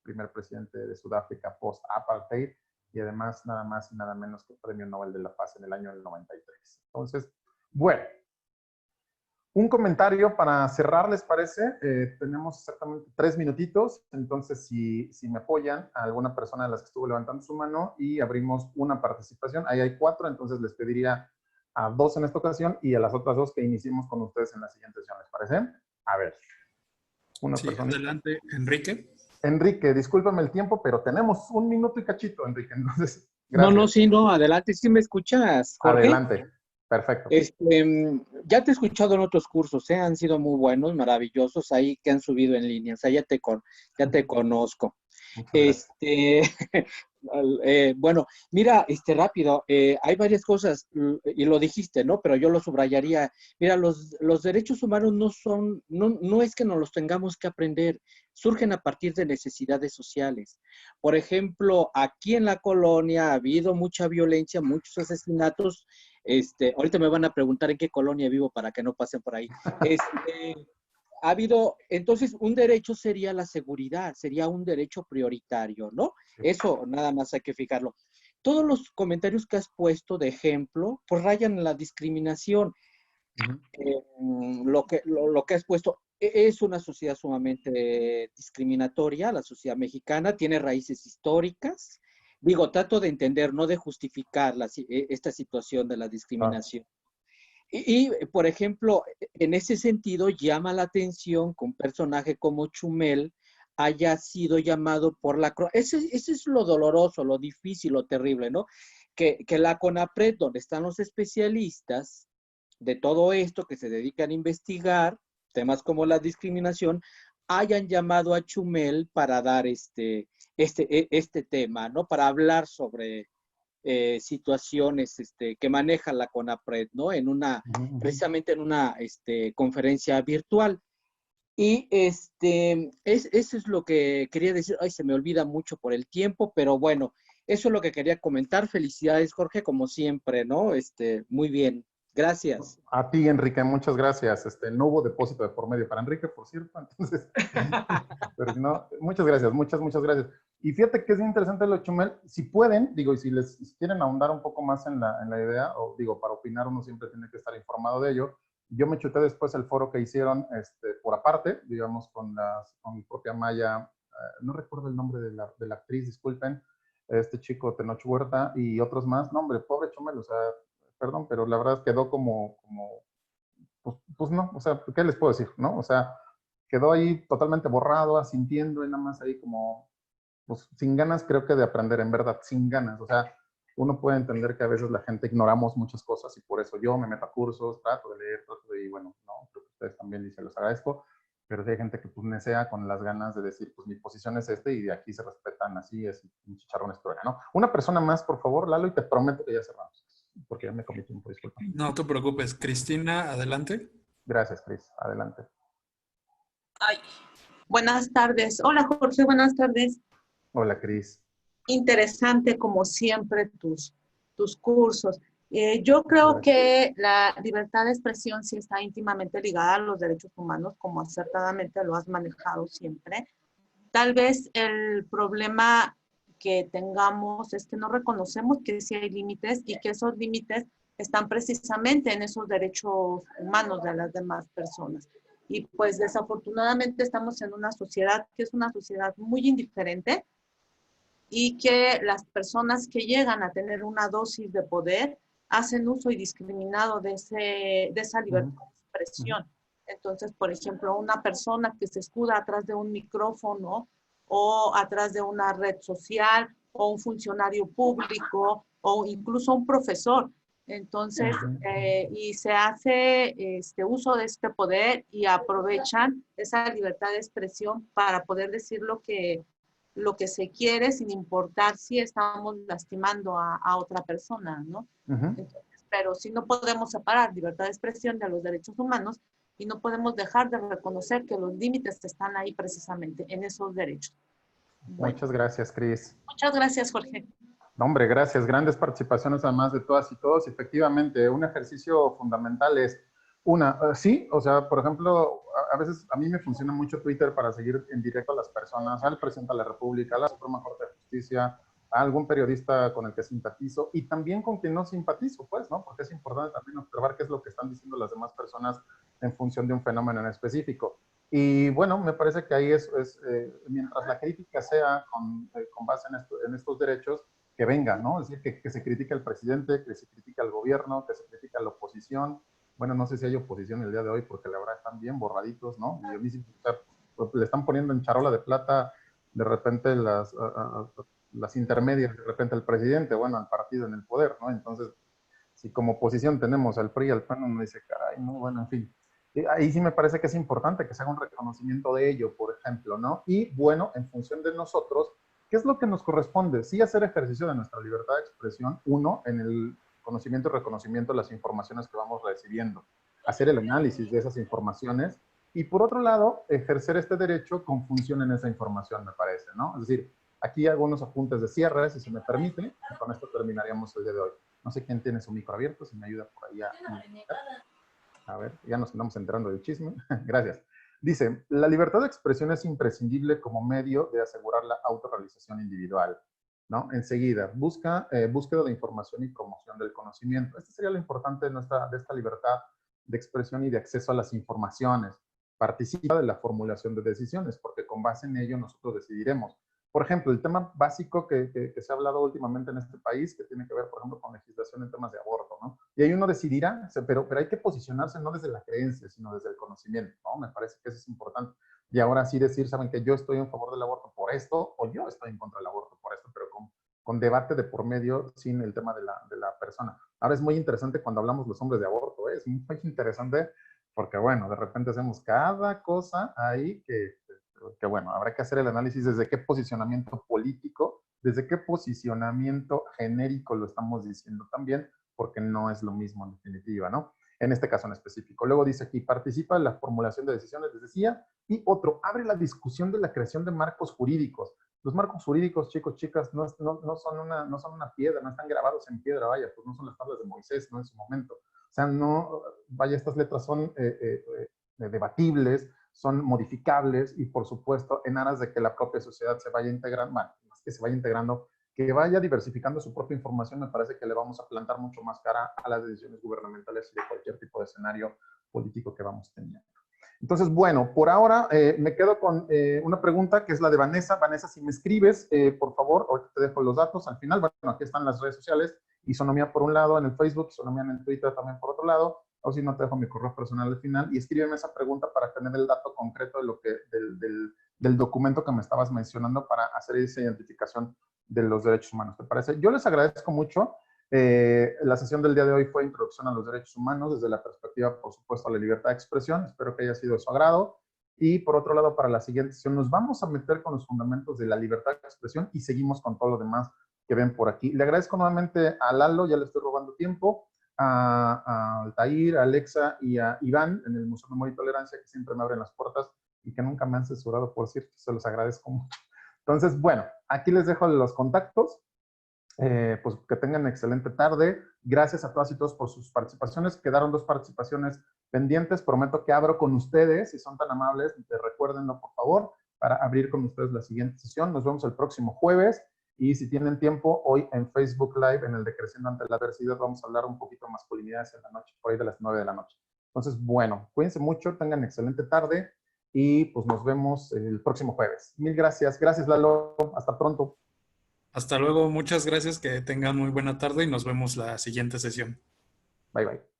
primer presidente de Sudáfrica post-apartheid, y además nada más y nada menos que Premio Nobel de la Paz en el año 93. Entonces, bueno, un comentario para cerrar, ¿les parece? Tenemos exactamente 3 minutitos, entonces si me apoyan a alguna persona de las que estuvo levantando su mano y abrimos una participación, ahí hay 4, entonces les pediría a 2 en esta ocasión y a las otras 2 que iniciemos con ustedes en la siguiente sesión, ¿les parece? A ver. Sí, adelante, Enrique. Enrique, discúlpame el tiempo, pero tenemos 1 minuto y cachito, Enrique, entonces, gracias. No, adelante, ¿sí me escuchas, Jorge? Adelante, perfecto. Ya te he escuchado en otros cursos, han sido muy buenos, maravillosos, ahí que han subido en línea, o sea, ya te conozco. Bueno, mira, rápido, hay varias cosas, y lo dijiste, ¿no? Pero yo lo subrayaría. Mira, los derechos humanos no es que nos los tengamos que aprender, surgen a partir de necesidades sociales. Por ejemplo, aquí en la colonia ha habido mucha violencia, muchos asesinatos. Ahorita me van a preguntar en qué colonia vivo para que no pasen por ahí. Ha habido, entonces, un derecho sería la seguridad, sería un derecho prioritario, ¿no? Eso nada más hay que fijarlo. Todos los comentarios que has puesto de ejemplo, pues rayan en la discriminación. Lo que has puesto es una sociedad sumamente discriminatoria, la sociedad mexicana, tiene raíces históricas. Digo, trato de entender, no de justificar esta situación de la discriminación. Y, por ejemplo, en ese sentido, llama la atención que un personaje como Chumel haya sido llamado por la... Ese es lo doloroso, lo difícil, lo terrible, ¿no? Que la CONAPRED, donde están los especialistas de todo esto, que se dedican a investigar temas como la discriminación, hayan llamado a Chumel para dar este tema, ¿no? Para hablar sobre situaciones que maneja la CONAPRED, ¿no? Precisamente en una conferencia virtual. Y eso es lo que quería decir. Ay, se me olvida mucho por el tiempo, pero bueno, eso es lo que quería comentar. Felicidades, Jorge, como siempre, ¿no? Muy bien. Gracias. A ti, Enrique, muchas gracias. No hubo depósito de por medio para Enrique, por cierto, entonces, pero si no, muchas gracias, muchas gracias. Y fíjate que es interesante lo de Chumel, si pueden, digo, y si quieren ahondar un poco más en la idea, o digo, para opinar uno siempre tiene que estar informado de ello. Yo me chuté después el foro que hicieron por aparte, digamos, con mi propia Maya, no recuerdo el nombre de la actriz, disculpen, este chico Tenoch Huerta y otros más. No, hombre, pobre Chumel, o sea, perdón, pero la verdad quedó pues no, o sea, ¿qué les puedo decir, no? O sea, quedó ahí totalmente borrado, asintiendo y nada más ahí como, pues sin ganas creo que de aprender, en verdad, sin ganas. O sea, uno puede entender que a veces la gente ignoramos muchas cosas y por eso yo me meto a cursos, trato de leer, y bueno, no, creo que ustedes también y se los agradezco, pero si hay gente que pues nesea con las ganas de decir, pues mi posición es y de aquí se respetan así, es un chicharrón historia, ¿no? Una persona más, por favor, Lalo, y te prometo que ya cerramos, porque ya me comí tiempo, disculpa. No te preocupes. Cristina, adelante. Gracias, Cris, adelante. Ay, buenas tardes. Hola, Jorge, buenas tardes. Hola, Cris. Interesante, como siempre, tus cursos. Yo creo que la libertad de expresión sí está íntimamente ligada a los derechos humanos, como acertadamente lo has manejado siempre. Tal vez el problema que tengamos es que no reconocemos que sí hay límites y que esos límites están precisamente en esos derechos humanos de las demás personas. Y pues desafortunadamente estamos en una sociedad que es una sociedad muy indiferente y que las personas que llegan a tener una dosis de poder hacen uso indiscriminado de esa libertad de expresión. Entonces, por ejemplo, una persona que se escuda atrás de un micrófono o atrás de una red social o un funcionario público o incluso un profesor. Entonces, y se hace uso de este poder y aprovechan esa libertad de expresión para poder decir lo que se quiere sin importar si estamos lastimando a otra persona, ¿no? Entonces, pero si no podemos separar libertad de expresión de los derechos humanos y no podemos dejar de reconocer que los límites están ahí precisamente en esos derechos. Bueno, muchas gracias, Cris. Muchas gracias, Jorge. No, hombre, gracias. Grandes participaciones además de todas y todos. Efectivamente, un ejercicio fundamental es sí, o sea, por ejemplo, a veces a mí me funciona mucho Twitter para seguir en directo a las personas, al presidente de la República, a la Suprema Corte de Justicia, a algún periodista con el que simpatizo y también con quien no simpatizo, pues, ¿no? Porque es importante también observar qué es lo que están diciendo las demás personas en función de un fenómeno en específico. Y bueno, me parece que ahí mientras la crítica sea con base en estos derechos, que venga, ¿no? Es decir, que se critique al presidente, que se critique al gobierno, que se critique a la oposición. Bueno, no sé si hay oposición el día de hoy porque la verdad están bien borraditos, ¿no? Y a mí sí, le están poniendo en charola de plata de repente las intermedias, de repente al presidente, bueno, al partido en el poder, ¿no? Entonces, si como oposición tenemos al PRI y al PAN, uno dice, caray, no, bueno, en fin. Ahí sí me parece que es importante que se haga un reconocimiento de ello, por ejemplo, ¿no? Y bueno, en función de nosotros, ¿qué es lo que nos corresponde? Sí, hacer ejercicio de nuestra libertad de expresión, uno, en el conocimiento y reconocimiento de las informaciones que vamos recibiendo, hacer el análisis de esas informaciones y, por otro lado, ejercer este derecho con función en esa información, me parece, ¿no? Es decir, aquí hago unos apuntes de cierre, si se me permite, y con esto terminaríamos el día de hoy. No sé quién tiene su micro abierto, si me ayuda por ahí a ver, ya nos andamos enterando del chisme. Gracias. Dice, la libertad de expresión es imprescindible como medio de asegurar la autorrealización individual, ¿no? Enseguida, búsqueda de información y promoción del conocimiento. Esto sería lo importante de esta libertad de expresión y de acceso a las informaciones. Participa de la formulación de decisiones, porque con base en ello nosotros decidiremos. Por ejemplo, el tema básico que se ha hablado últimamente en este país, que tiene que ver, por ejemplo, con legislación en temas de aborto, ¿no? Y ahí uno decidirá, pero hay que posicionarse no desde la creencia, sino desde el conocimiento, ¿no? Me parece que eso es importante. Y ahora sí decir, saben que yo estoy en favor del aborto por esto, o yo estoy en contra del aborto por esto, pero con debate de por medio, sin el tema de la persona. Ahora es muy interesante cuando hablamos los hombres de aborto, ¿eh? Es muy interesante porque, bueno, de repente hacemos cada cosa ahí que que bueno, habrá que hacer el análisis desde qué posicionamiento político, desde qué posicionamiento genérico lo estamos diciendo también, porque no es lo mismo en definitiva, ¿no? En este caso en específico. Luego dice aquí, participa en la formulación de decisiones, les decía, y otro, abre la discusión de la creación de marcos jurídicos. Los marcos jurídicos, chicos, chicas, no son una piedra, no están grabados en piedra, vaya, pues no son las tablas de Moisés, ¿no? En su momento. O sea, no, vaya, estas letras son debatibles, son modificables y, por supuesto, en aras de que la propia sociedad se vaya integrando, bueno, más que se vaya integrando, que vaya diversificando su propia información, me parece que le vamos a plantar mucho más cara a las decisiones gubernamentales y de cualquier tipo de escenario político que vamos teniendo. Entonces, bueno, por ahora me quedo con una pregunta que es la de Vanessa. Vanessa, si me escribes, por favor, ahorita te dejo los datos al final. Bueno, aquí están las redes sociales, Isonomía por un lado en el Facebook, Isonomía en el Twitter también por otro lado, o si no te dejo mi correo personal al final y escríbeme esa pregunta para tener el dato concreto de lo que, del documento que me estabas mencionando para hacer esa identificación de los derechos humanos, ¿te parece? Yo les agradezco mucho. La sesión del día de hoy fue Introducción a los Derechos Humanos desde la perspectiva, por supuesto, de la libertad de expresión. Espero que haya sido de su agrado. Y por otro lado, para la siguiente sesión nos vamos a meter con los fundamentos de la libertad de expresión y seguimos con todo lo demás que ven por aquí. Le agradezco nuevamente a Lalo, ya le estoy robando tiempo, a Altair, a Alexa y a Iván en el Museo de Memoria y Tolerancia, que siempre me abren las puertas y que nunca me han censurado, por cierto, se los agradezco mucho. Entonces, bueno, aquí les dejo los contactos. Pues que tengan excelente tarde. Gracias a todas y todos por sus participaciones. Quedaron 2 participaciones pendientes. Prometo que abro con ustedes, si son tan amables, recuérdenlo por favor, para abrir con ustedes la siguiente sesión. Nos vemos el próximo jueves y si tienen tiempo, hoy en Facebook Live, en el de Creciendo ante la Adversidad, vamos a hablar un poquito de masculinidades en la noche, por ahí de las 9 de la noche. Entonces, bueno, cuídense mucho, tengan excelente tarde y pues nos vemos el próximo jueves. Mil gracias. Gracias, Lalo. Hasta pronto. Hasta luego, muchas gracias, que tengan muy buena tarde y nos vemos la siguiente sesión. Bye, bye.